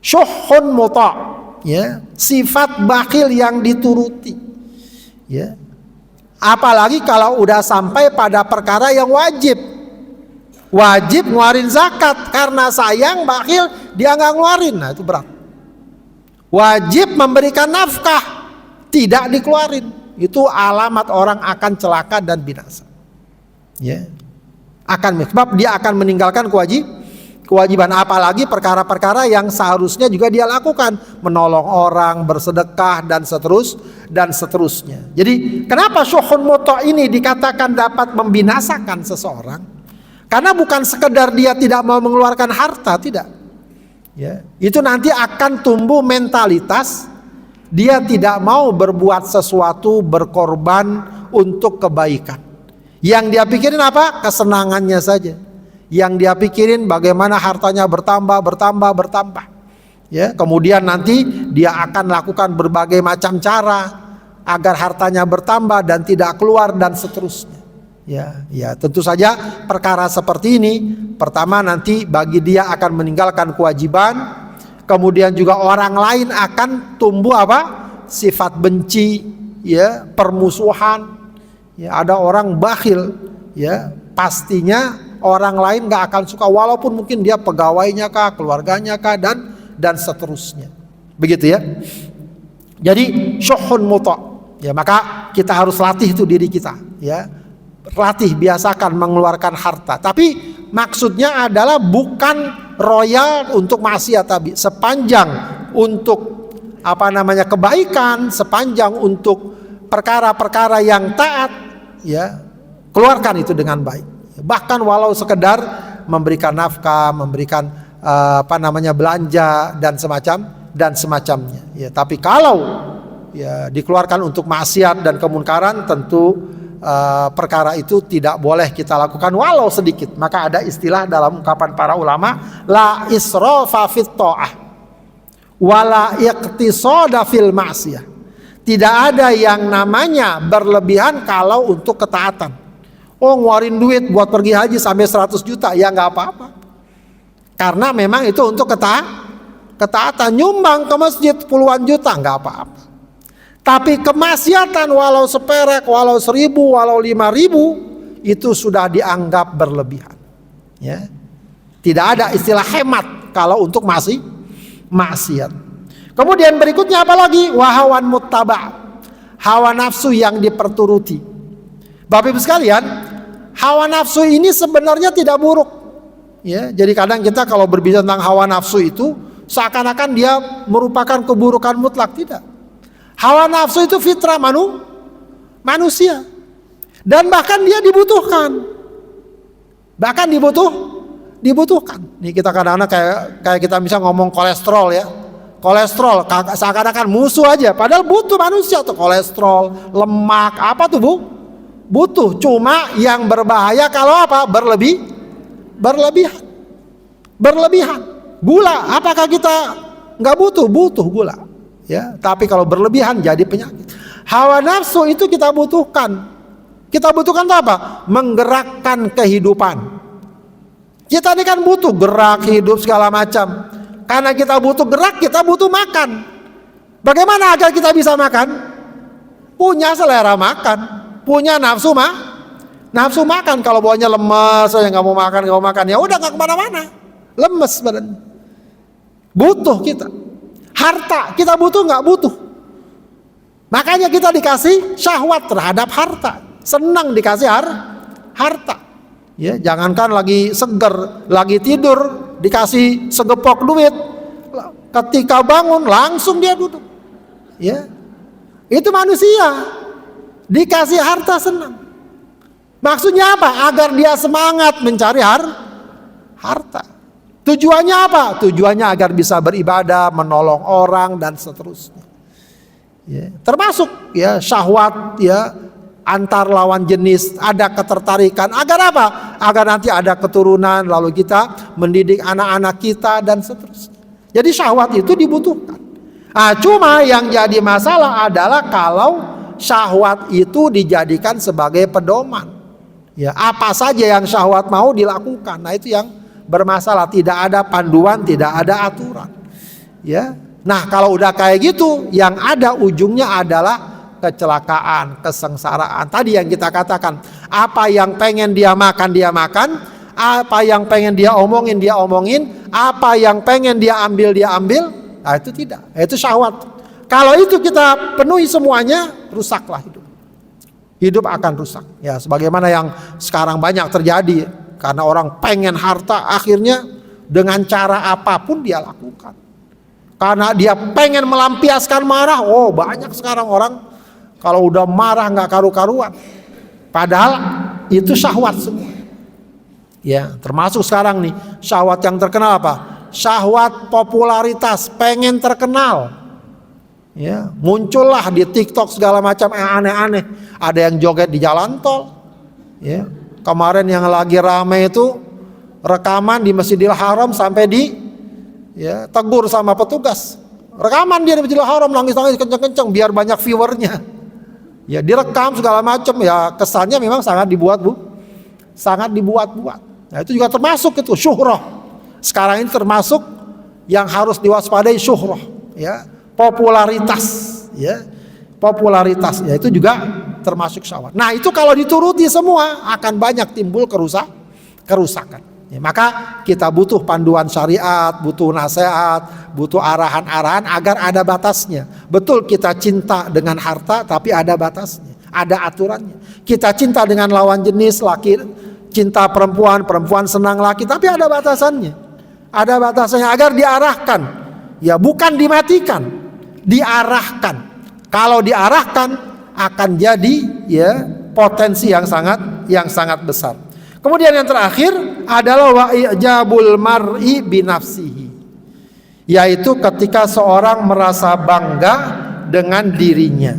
Syuhun muta'. Ya, sifat bakhil yang dituruti. Ya. Apalagi kalau udah sampai pada perkara yang wajib. Wajib ngeluarin zakat. Karena sayang bakhil dia nggak ngeluarin. Nah itu berat. Wajib memberikan nafkah. Tidak dikeluarin. Itu alamat orang akan celaka dan binasa. Ya. Sebab dia akan meninggalkan kewajiban. Apalagi perkara-perkara yang seharusnya juga dia lakukan. Menolong orang, bersedekah dan seterusnya. Jadi kenapa syuhun muta' ini dikatakan dapat membinasakan seseorang? Karena bukan sekedar dia tidak mau mengeluarkan harta, tidak. Ya, itu nanti akan tumbuh mentalitas dia tidak mau berbuat sesuatu, berkorban untuk kebaikan. Yang dia pikirin apa? Kesenangannya saja. Yang dia pikirin bagaimana hartanya bertambah. Ya, kemudian nanti dia akan lakukan berbagai macam cara agar hartanya bertambah dan tidak keluar dan seterusnya. Ya, tentu saja perkara seperti ini pertama nanti bagi dia akan meninggalkan kewajiban, kemudian juga orang lain akan tumbuh apa? Sifat benci, ya, permusuhan. Ya, ada orang bakhil, ya, pastinya orang lain nggak akan suka walaupun mungkin dia pegawainya kah, keluarganya kah dan seterusnya. Begitu ya. Jadi syuhun muta'. Ya, maka kita harus latih itu diri kita, ya. Latih, biasakan mengeluarkan harta. Tapi maksudnya adalah bukan royal untuk maksiat, tapi sepanjang untuk kebaikan, sepanjang untuk perkara-perkara yang taat, ya, keluarkan itu dengan baik. Bahkan walau sekedar memberikan nafkah, memberikan belanja dan semacamnya. Ya, tapi kalau ya dikeluarkan untuk maksiat dan kemunkaran, tentu perkara itu tidak boleh kita lakukan walau sedikit. Maka ada istilah dalam ungkapan para ulama, la israfa fit ta'ah wala iqtisada fil ma'siyah. Tidak ada yang namanya berlebihan kalau untuk ketaatan. Oh, ngeluarin duit buat pergi haji sampai 100 juta, ya nggak apa-apa. Karena memang itu untuk ketaatan, nyumbang ke masjid puluhan juta, nggak apa-apa. Tapi kemaksiatan walau seperek, walau 1.000, walau 5.000, itu sudah dianggap berlebihan. Ya. Tidak ada istilah hemat kalau untuk maksiat. Kemudian berikutnya apa lagi? Wahawan muttaba', hawa nafsu yang diperturuti. Bapak Ibu sekalian, hawa nafsu ini sebenarnya tidak buruk. Ya, jadi kadang kita kalau berbicara tentang hawa nafsu itu seakan-akan dia merupakan keburukan mutlak. Tidak. Hawa nafsu itu fitrah manusia. Dan bahkan dia dibutuhkan. Bahkan dibutuhkan. Nih kita kadang-kadang kayak kita bisa ngomong kolesterol ya. Kolesterol seakan-akan musuh aja. Padahal butuh manusia tuh kolesterol, lemak, apa tuh Bu? Butuh. Cuma yang berbahaya kalau apa? Berlebihan. Gula, apakah kita nggak butuh? Butuh gula. Ya, tapi kalau berlebihan jadi penyakit. Hawa nafsu itu kita butuhkan. Kita butuhkan itu apa? Menggerakkan kehidupan. Kita ini kan butuh gerak, hidup segala macam. Karena kita butuh gerak, kita butuh makan. Bagaimana agar kita bisa makan? Punya selera makan, punya nafsu makan. Kalau bawahnya lemes, saya nggak mau makan, ya udah nggak kemana-mana, lemes badan. Butuh kita. Harta kita butuh nggak butuh. Makanya kita dikasih syahwat terhadap harta, senang dikasih harta. Ya, jangankan lagi seger, lagi tidur dikasih segepok duit, ketika bangun langsung dia duduk. Ya, itu manusia dikasih harta senang. Maksudnya apa? Agar dia semangat mencari harta. Tujuannya apa? Tujuannya agar bisa beribadah, menolong orang dan seterusnya. Ya, termasuk ya syahwat ya antar lawan jenis, ada ketertarikan. Agar apa? Agar nanti ada keturunan, lalu kita mendidik anak-anak kita dan seterusnya. Jadi syahwat itu dibutuhkan. Cuma yang jadi masalah adalah kalau syahwat itu dijadikan sebagai pedoman. Ya, apa saja yang syahwat mau dilakukan. Nah, itu yang bermasalah, tidak ada panduan, tidak ada aturan. Ya. Nah, kalau udah kayak gitu, yang ada ujungnya adalah kecelakaan, kesengsaraan. Tadi yang kita katakan, apa yang pengen dia makan, apa yang pengen dia omongin, apa yang pengen dia ambil. Nah, itu tidak. Itu syahwat. Kalau itu kita penuhi semuanya, rusaklah hidup. Hidup akan rusak. Ya, sebagaimana yang sekarang banyak terjadi. Karena orang pengen harta, akhirnya dengan cara apapun dia lakukan. Karena dia pengen melampiaskan marah. Oh, banyak sekarang orang kalau udah marah nggak karu-karuan. Padahal itu syahwat semua. Ya, termasuk sekarang nih syahwat yang terkenal apa? Syahwat popularitas, pengen terkenal. Ya, muncullah di TikTok segala macam yang aneh-aneh. Ada yang joget di jalan tol. Ya. Kemarin yang lagi rame itu rekaman di Masjidil Haram sampai tegur sama petugas. Rekaman dia di Masjidil Haram nangis-nangis kenceng-kenceng biar banyak viewernya. Ya, direkam segala macam. Ya, kesannya memang sangat dibuat, Bu. Sangat dibuat-buat. Nah, itu juga termasuk itu syuhrah. Sekarang ini termasuk yang harus diwaspadai syuhrah, ya. Popularitas, ya. Popularitas, ya itu juga termasuk syahwat. Nah, itu kalau dituruti semua akan banyak timbul kerusakan. Ya, maka kita butuh panduan syariat, butuh nasihat, butuh arahan-arahan agar ada batasnya. Betul kita cinta dengan harta, tapi ada batasnya, ada aturannya. Kita cinta dengan lawan jenis, laki cinta perempuan, perempuan senang laki, tapi ada batasannya. Ada batasannya agar diarahkan. Ya, bukan dimatikan, diarahkan. Kalau diarahkan akan jadi ya potensi yang sangat besar. Kemudian yang terakhir adalah wa ijabul mar'i binafsihi, yaitu ketika seorang merasa bangga dengan dirinya.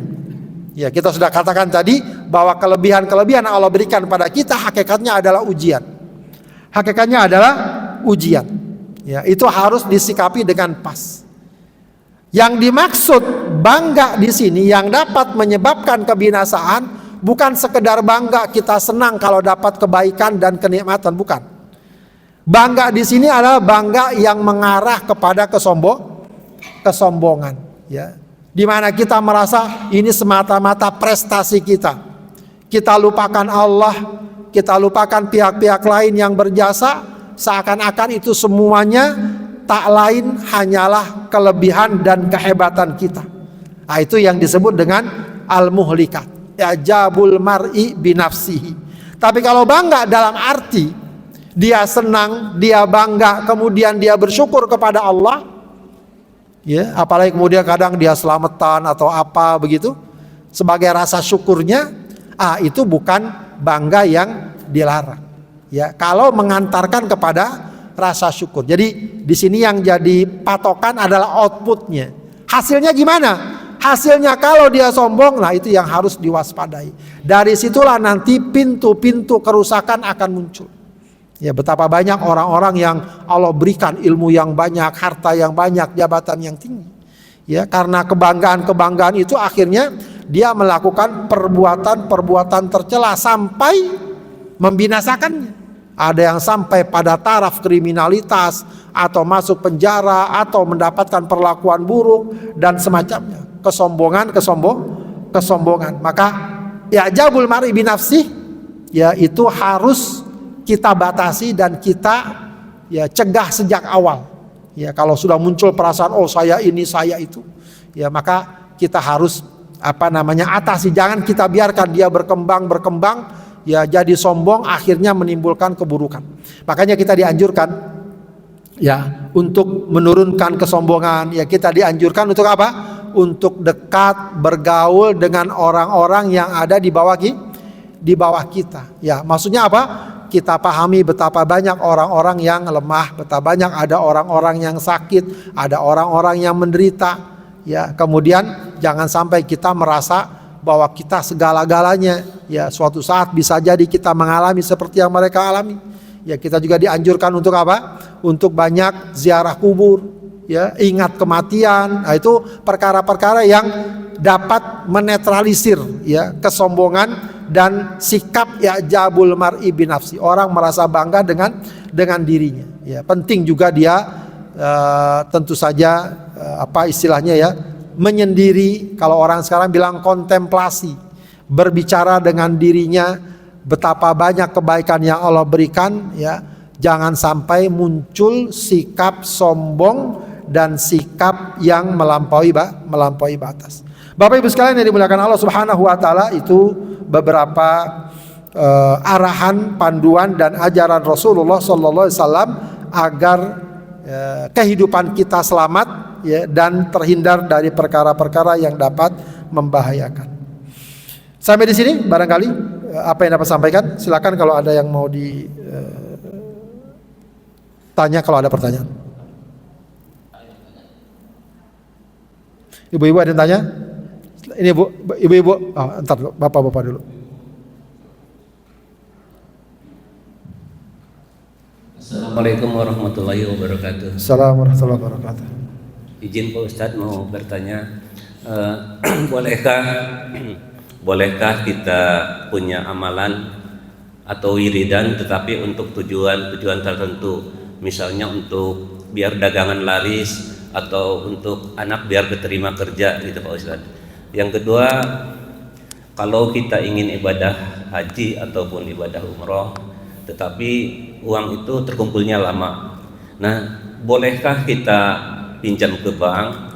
Ya, kita sudah katakan tadi bahwa kelebihan-kelebihan yang Allah berikan pada kita hakikatnya adalah ujian. Hakikatnya adalah ujian. Ya, itu harus disikapi dengan pas. Yang dimaksud bangga di sini yang dapat menyebabkan kebinasaan bukan sekedar bangga kita senang kalau dapat kebaikan dan kenikmatan, bukan. Bangga di sini adalah bangga yang mengarah kepada kesombongan, ya. Di mana kita merasa ini semata-mata prestasi kita. Kita lupakan Allah, kita lupakan pihak-pihak lain yang berjasa, seakan-akan itu semuanya tak lain hanyalah kelebihan dan kehebatan kita. Nah, itu yang disebut dengan al-muhlikat, i'jabul mar'i binafsihi. Tapi kalau bangga dalam arti dia senang, dia bangga, kemudian dia bersyukur kepada Allah, ya, apalagi kemudian kadang dia selamatan atau apa begitu sebagai rasa syukurnya, itu bukan bangga yang dilarang. Ya, kalau mengantarkan kepada rasa syukur. Jadi di sini yang jadi patokan adalah outputnya. Hasilnya gimana? Hasilnya kalau dia sombong, nah itu yang harus diwaspadai. Dari situlah nanti pintu-pintu kerusakan akan muncul. Ya, betapa banyak orang-orang yang Allah berikan ilmu yang banyak, harta yang banyak, jabatan yang tinggi. Ya, karena kebanggaan-kebanggaan itu akhirnya dia melakukan perbuatan-perbuatan tercela sampai membinasakannya. Ada yang sampai pada taraf kriminalitas atau masuk penjara atau mendapatkan perlakuan buruk dan semacamnya. Kesombongan. Maka i'jabul mar'i binafsih, ya, itu harus kita batasi dan kita, ya, cegah sejak awal. Ya, kalau sudah muncul perasaan saya ini, saya itu, ya, maka kita harus atasi. Jangan kita biarkan dia berkembang, ya, jadi sombong, akhirnya menimbulkan keburukan. Makanya kita dianjurkan, ya, untuk menurunkan kesombongan. Ya, kita dianjurkan untuk apa? Untuk dekat bergaul dengan orang-orang yang ada di bawah kita. Ya, maksudnya apa? Kita pahami betapa banyak orang-orang yang lemah, betapa banyak ada orang-orang yang sakit, ada orang-orang yang menderita. Ya, kemudian jangan sampai kita merasa bahwa kita segala-galanya. Ya, suatu saat bisa jadi kita mengalami seperti yang mereka alami. Ya, kita juga dianjurkan untuk apa? Untuk banyak ziarah kubur. Ya, ingat kematian. Nah, itu perkara-perkara yang dapat menetralisir, ya, kesombongan dan sikap i'jabul mar'i binafsi. Orang merasa bangga dengan dirinya. Ya, penting juga dia tentu saja istilahnya, ya, menyendiri. Kalau orang sekarang bilang kontemplasi, berbicara dengan dirinya betapa banyak kebaikan yang Allah berikan, ya. Jangan sampai muncul sikap sombong dan sikap yang melampaui batas. Bapak Ibu sekalian yang dimuliakan Allah Subhanahu wa taala, itu beberapa arahan, panduan dan ajaran Rasulullah sallallahu alaihi wasallam agar kehidupan kita selamat, ya, dan terhindar dari perkara-perkara yang dapat membahayakan. Sampai di sini barangkali apa yang dapat sampaikan. Silakan kalau ada yang mau ditanya, kalau ada pertanyaan. Ibu-ibu ada yang tanya? Ini Bu, ibu-ibu, entar dulu, bapak-bapak dulu. Assalamualaikum warahmatullahi wabarakatuh. Assalamualaikum warahmatullahi wabarakatuh. Izin Pak Ustadz mau bertanya, bolehkah kita punya amalan atau wiridan tetapi untuk tujuan tertentu, misalnya untuk biar dagangan laris atau untuk anak biar keterima kerja gitu Pak Ustadz. Yang kedua, kalau kita ingin ibadah haji ataupun ibadah umroh tetapi uang itu terkumpulnya lama, nah bolehkah kita pinjam ke bank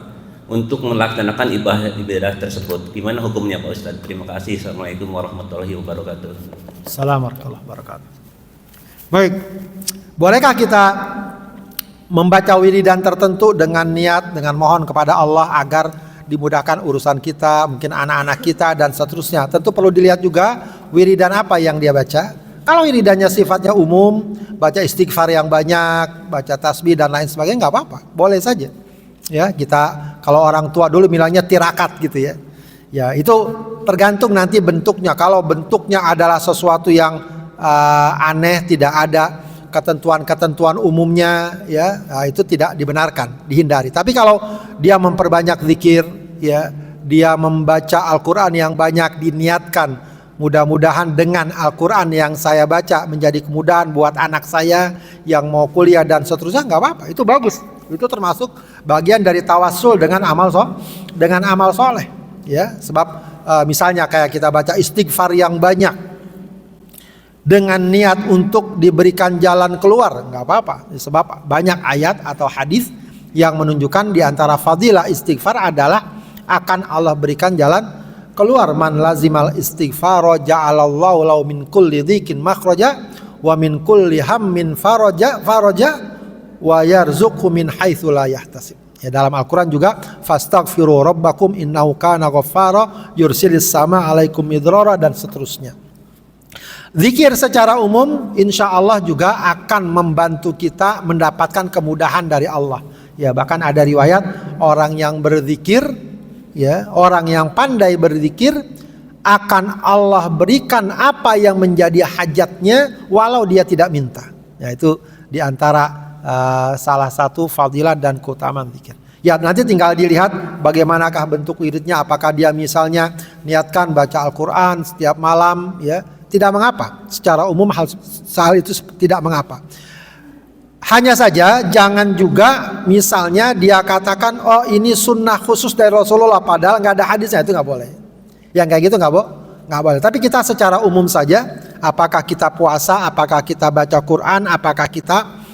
untuk melaksanakan ibadah tersebut? Gimana hukumnya Pak Ustadz? Terima kasih. Assalamualaikum warahmatullahi wabarakatuh. Assalamualaikum warahmatullahi wabarakatuh. Baik, bolehkah kita membaca wiridan tertentu dengan niat, dengan mohon kepada Allah agar dimudahkan urusan kita, mungkin anak-anak kita dan seterusnya? Tentu perlu dilihat juga wiridan apa yang dia baca. Kalau wiridannya sifatnya umum, baca istighfar yang banyak, baca tasbih dan lain sebagainya, nggak apa-apa, boleh saja. Ya, kita kalau orang tua dulu bilangnya tirakat gitu ya. Ya, itu tergantung nanti bentuknya. Kalau bentuknya adalah sesuatu yang aneh, tidak ada ketentuan-ketentuan umumnya, ya, itu tidak dibenarkan, dihindari. Tapi kalau dia memperbanyak zikir, ya, dia membaca Al-Quran yang banyak, diniatkan mudah-mudahan dengan Al-Quran yang saya baca menjadi kemudahan buat anak saya yang mau kuliah dan seterusnya, nggak apa-apa, itu bagus. itu termasuk bagian dari tawassul dengan amal soleh. Ya, sebab misalnya kayak kita baca istighfar yang banyak dengan niat untuk diberikan jalan keluar, nggak apa-apa. Sebab banyak ayat atau hadis yang menunjukkan di antara fadilah istighfar adalah akan Allah berikan jalan keluar. Man lazimal istighfar ja'alallahu lahu min kulli dhikin makhraja wa min kulli hammin faraja wa yarzuqhu min haitsu la yahtasib. Ya, dalam Al-Quran juga fastaghfiru rabbakum innahu kana ghaffara yursilis sama alaikum midrara dan seterusnya. Zikir secara umum insya Allah juga akan membantu kita mendapatkan kemudahan dari Allah. Ya, bahkan ada riwayat orang yang berzikir, ya, orang yang pandai berzikir akan Allah berikan apa yang menjadi hajatnya walau dia tidak minta. Ya, itu diantara salah satu fadilah dan keutamaan zikir. Ya, nanti tinggal dilihat bagaimanakah bentuk wiridnya. Apakah dia misalnya niatkan baca Al-Quran setiap malam, ya, tidak mengapa. Secara umum hal itu tidak mengapa. Hanya saja jangan juga misalnya dia katakan oh ini sunnah khusus dari Rasulullah padahal nggak ada hadisnya, itu nggak boleh. Yang kayak gitu nggak boleh. Tapi kita secara umum saja, apakah kita puasa, apakah kita baca Quran, apakah kita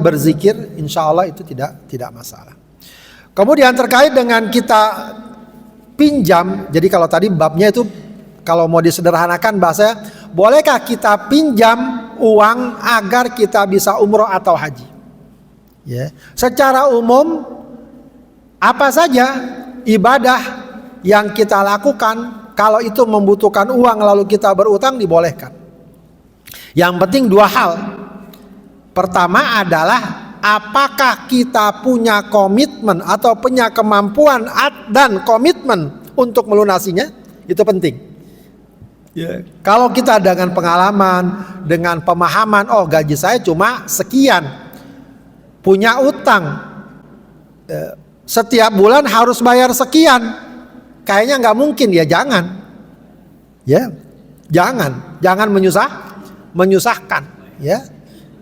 berzikir, insya Allah itu tidak masalah. Kemudian terkait dengan kita pinjam, jadi kalau tadi babnya itu kalau mau disederhanakan bahasanya, bolehkah kita pinjam uang agar kita bisa umroh atau haji? Ya, secara umum apa saja ibadah yang kita lakukan kalau itu membutuhkan uang lalu kita berutang dibolehkan. Yang penting dua hal. Pertama adalah apakah kita punya komitmen atau punya kemampuan dan komitmen untuk melunasinya, itu penting. Ya. Kalau kita dengan pengalaman, dengan pemahaman, oh gaji saya cuma sekian, punya utang, setiap bulan harus bayar sekian, kayaknya nggak mungkin, ya jangan, jangan menyusahkan, ya.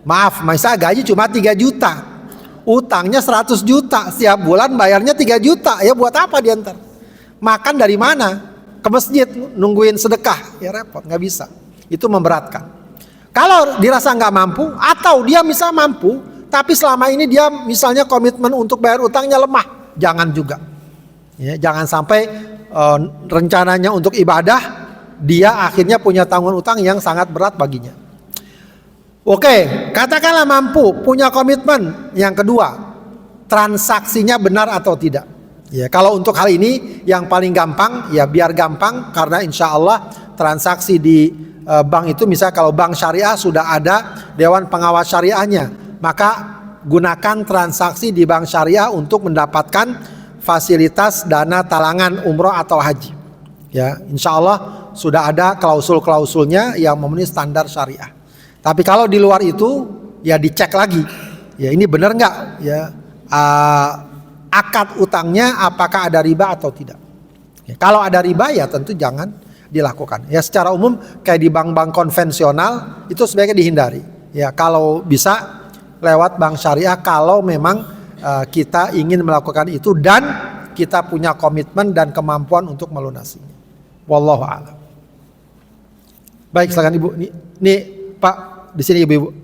Maaf, masa gaji cuma 3 juta, utangnya 100 juta, setiap bulan bayarnya 3 juta, ya buat apa dia ntar? Makan dari mana? Ke masjid nungguin sedekah, ya repot, nggak bisa. Itu memberatkan. Kalau dirasa nggak mampu, atau dia bisa mampu, tapi selama ini dia misalnya komitmen untuk bayar utangnya lemah, jangan juga. Ya, jangan sampai rencananya untuk ibadah, dia akhirnya punya tanggungan utang yang sangat berat baginya. Oke, katakanlah mampu, punya komitmen. Yang kedua, transaksinya benar atau tidak. Ya, kalau untuk hal ini yang paling gampang, ya biar gampang, karena insya Allah transaksi di bank itu, misalnya kalau bank syariah sudah ada dewan pengawas syariahnya, maka gunakan transaksi di bank syariah untuk mendapatkan fasilitas dana talangan umroh atau haji. Ya, insya Allah sudah ada klausul-klausulnya yang memenuhi standar syariah. Tapi kalau di luar itu, ya dicek lagi, ya ini benar nggak, ya akad utangnya apakah ada riba atau tidak. Ya, kalau ada riba ya tentu jangan dilakukan. Ya secara umum kayak di bank-bank konvensional itu sebaiknya dihindari. Ya kalau bisa lewat bank syariah kalau memang kita ingin melakukan itu dan kita punya komitmen dan kemampuan untuk melunasinya. Wallahu a'lam. Baik, silakan Ibu. Nih Pak, di sini Ibu.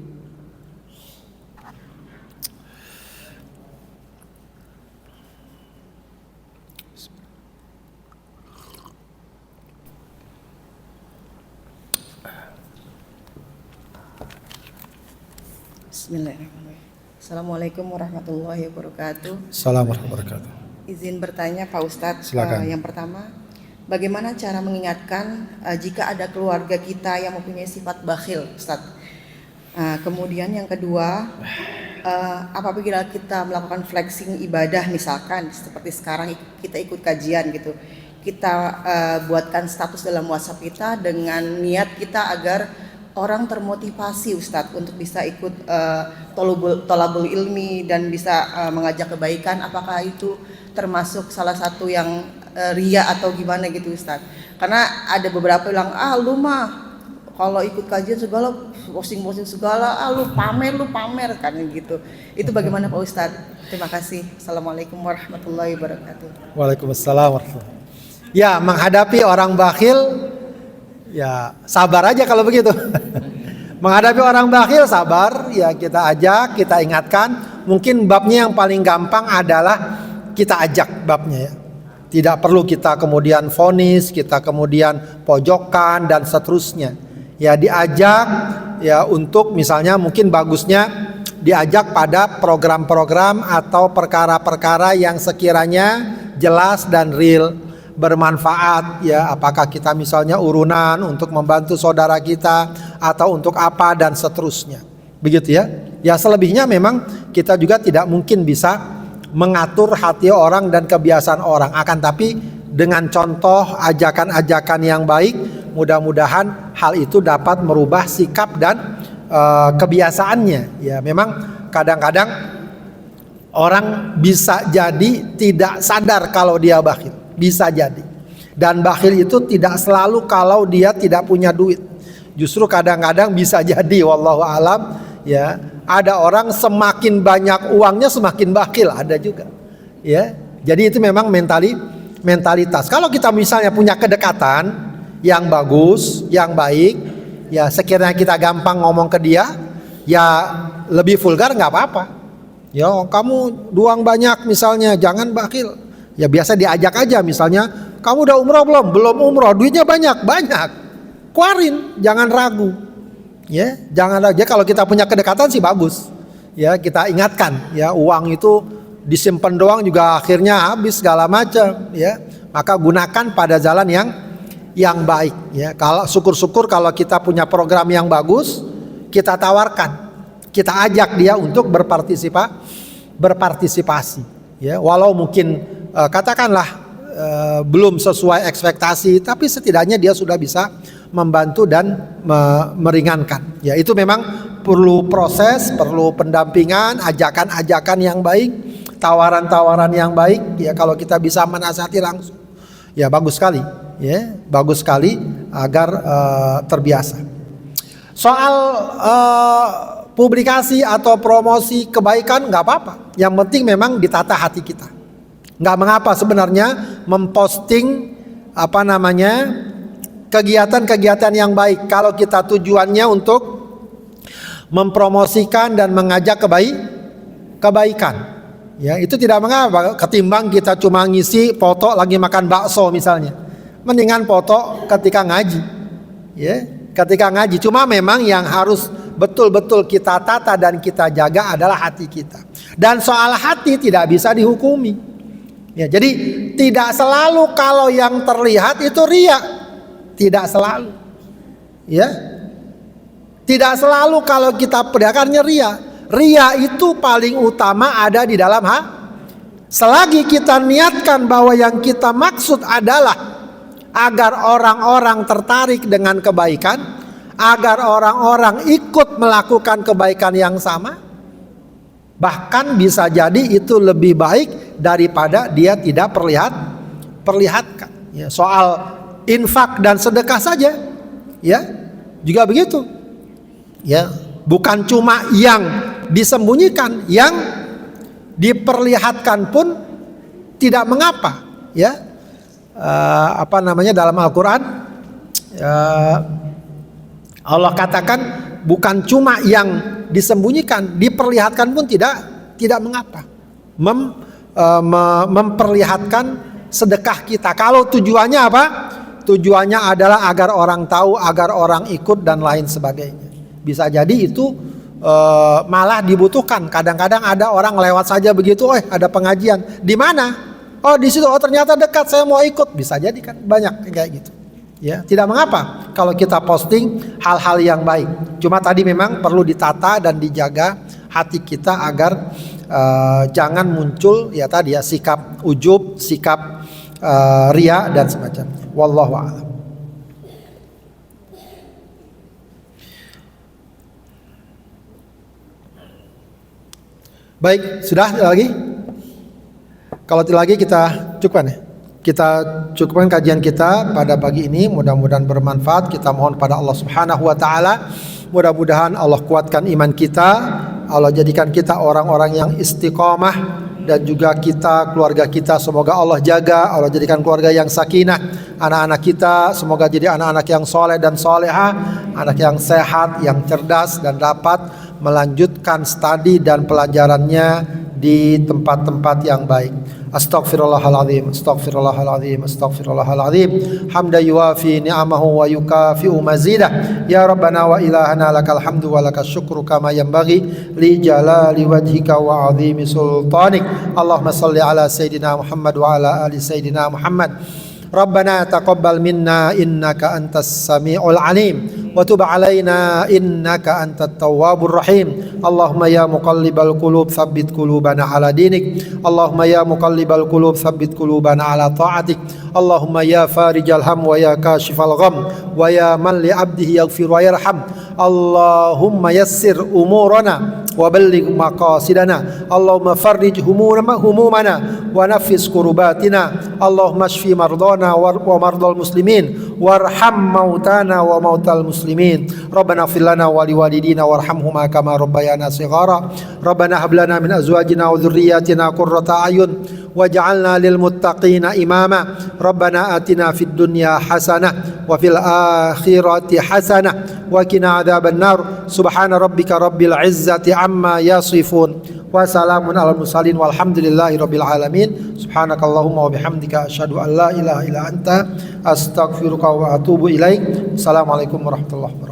Bismillahirrahmanirrahim. Assalamualaikum warahmatullahi wabarakatuh. Assalamualaikum warahmatullahi wabarakatuh. Izin bertanya Pak Ustadz. Silakan. Yang pertama, bagaimana cara mengingatkan jika ada keluarga kita yang mempunyai sifat bakhil, Ustadz? Kemudian yang kedua, apabila kita melakukan flexing ibadah, misalkan seperti sekarang kita ikut kajian gitu, kita buatkan status dalam WhatsApp kita dengan niat kita agar orang termotivasi Ustadz untuk bisa ikut tolabul ilmi dan bisa mengajak kebaikan, apakah itu termasuk salah satu yang ria atau gimana gitu Ustadz? Karena ada beberapa bilang, lu mah kalau ikut kajian segala posting segala, lu pamer kan gitu. Itu bagaimana Pak Ustadz? Terima kasih. Assalamualaikum warahmatullahi wabarakatuh. Waalaikumsalam warahmatullahi wabarakatuh. Ya, menghadapi orang bakhil, ya sabar aja kalau begitu. Menghadapi orang bakhil sabar, ya kita ajak, kita ingatkan. Mungkin babnya yang paling gampang adalah kita ajak babnya ya. Tidak perlu kita kemudian vonis, kita kemudian pojokan dan seterusnya. Ya diajak ya untuk misalnya mungkin bagusnya diajak pada program-program atau perkara-perkara yang sekiranya jelas dan real, bermanfaat ya. Apakah kita misalnya urunan untuk membantu saudara kita atau untuk apa dan seterusnya. Begitu ya. Ya selebihnya memang kita juga tidak mungkin bisa mengatur hati orang dan kebiasaan orang, akan tapi dengan contoh ajakan-ajakan yang baik, mudah-mudahan hal itu dapat merubah sikap dan kebiasaannya. Ya memang kadang-kadang orang bisa jadi tidak sadar kalau dia bakhil, bisa jadi. Dan bakhil itu tidak selalu kalau dia tidak punya duit. Justru kadang-kadang bisa jadi, wallahu alam, ya ada orang semakin banyak uangnya semakin bakhil, ada juga ya. Jadi itu memang mentalitas. Kalau kita misalnya punya kedekatan yang bagus, yang baik, ya sekiranya kita gampang ngomong ke dia, ya lebih vulgar nggak apa-apa. Ya kamu uang banyak misalnya, jangan bakhil. Ya biasa diajak aja misalnya, kamu udah umroh belum? Belum umroh, duitnya banyak, keluarin, jangan ragu. Ya, jangan aja kalau kita punya kedekatan sih bagus. Ya, kita ingatkan ya, uang itu disimpan doang juga akhirnya habis segala macam ya. Maka gunakan pada jalan yang baik ya. Kalau syukur-syukur kalau kita punya program yang bagus, kita tawarkan. Kita ajak dia untuk berpartisipasi ya. Walau mungkin katakanlah belum sesuai ekspektasi, tapi setidaknya dia sudah bisa membantu dan meringankan. Ya itu memang perlu proses, perlu pendampingan, ajakan-ajakan yang baik, tawaran-tawaran yang baik. Ya kalau kita bisa menasihati langsung, ya bagus sekali. Ya bagus sekali agar terbiasa. Soal publikasi atau promosi kebaikan nggak apa-apa. Yang penting memang ditata hati kita. Nggak mengapa sebenarnya memposting kegiatan-kegiatan yang baik kalau kita tujuannya untuk mempromosikan dan mengajak kebaikan. Ya, itu tidak mengapa ketimbang kita cuma ngisi foto lagi makan bakso misalnya. Mendingan foto ketika ngaji. Ya, ketika ngaji. Cuma memang yang harus betul-betul kita tata dan kita jaga adalah hati kita. Dan soal hati tidak bisa dihukumi. Ya, jadi tidak selalu kalau yang terlihat itu riya. Tidak selalu. Ya. Tidak selalu kalau kita perlihatkannya riya. Riya itu paling utama ada di dalam selagi kita niatkan bahwa yang kita maksud adalah agar orang-orang tertarik dengan kebaikan, agar orang-orang ikut melakukan kebaikan yang sama, bahkan bisa jadi itu lebih baik daripada dia tidak perlihatkan. Ya, soal infak dan sedekah saja, ya juga begitu. Ya, bukan cuma yang disembunyikan, yang diperlihatkan pun tidak mengapa. Ya, dalam Al-Quran Allah katakan bukan cuma yang disembunyikan, diperlihatkan pun tidak mengapa. Memperlihatkan sedekah kita. Kalau tujuannya apa? Tujuannya adalah agar orang tahu, agar orang ikut dan lain sebagainya. Bisa jadi itu malah dibutuhkan. Kadang-kadang ada orang lewat saja begitu, ada pengajian. Di mana? Oh di situ. Oh ternyata dekat, saya mau ikut. Bisa jadi kan, banyak kayak gitu. Ya, tidak mengapa kalau kita posting hal-hal yang baik. Cuma tadi memang perlu ditata dan dijaga hati kita agar jangan muncul ya tadi ya sikap ujub, sikap riya dan semacamnya. Wallahu a'lam. Baik, sudah tidak lagi? Kalau tidak lagi kita cukupkan ya. Kita cukupkan kajian kita pada pagi ini, mudah-mudahan bermanfaat. Kita mohon pada Allah Subhanahu wa taala Mudah-mudahan Allah kuatkan iman kita, Allah jadikan kita orang-orang yang istiqomah, dan juga kita, keluarga kita semoga Allah jaga, Allah jadikan keluarga yang sakinah. Anak-anak kita semoga jadi anak-anak yang soleh dan soleha, anak yang sehat, yang cerdas, dan dapat melanjutkan studi dan pelajarannya di tempat-tempat yang baik. Astaghfirullahaladzim, astaghfirullahaladzim, astaghfirullahaladzim. Hamda yuwafi ni'amahu wa yukafi'u mazidah. Ya Rabbana wa ilahana lakal hamdu wa lakal syukru kama yanbaghi li jalali wajhika wa azimi sultanik. Allahumma salli ala Sayyidina Muhammad wa ala ali Sayyidina Muhammad. Rabbana taqabbal minna innaka antas sami'ul alim wa tub alaina innaka antat tawwabur rahim. Allahumma ya muqallibal qulub tsabbit qulubana ala dinik. Allahumma ya muqallibal qulub tsabbit qulubana ala ta'atik. Allahumma ya farijal ham wa ya kashifal gham wa ya man li 'abdihi yaghfir wa yarham. Allahumma yassir umurana wa balligh maqasidana. Allahumma farrij humumana wa nafis kurubatina. Allahumma shfi mardana wa mardal muslimin warham mautana wa mautal muslimin. Rabbana ighfir lana wa liwalidina warhamhuma kama rabbayana shighara. Rabbana hab lana min azwajina wa dhurriyyatina qurrata a'yun waj'alna lil muttaqina imama. Rabbana atina fid dunya hasanah wa fil akhirati hasanah wa qina adzaban nar. Subhana rabbika rabbil izzati amma yasifun wa salamun alal mursalin walhamdulillahi rabbil alamin. Subhanakallahumma wa bihamdika asyhadu an la ilaha illa anta astaghfiruka wa atubu ilaik. Assalamualaikum warahmatullahi wabarakatuh.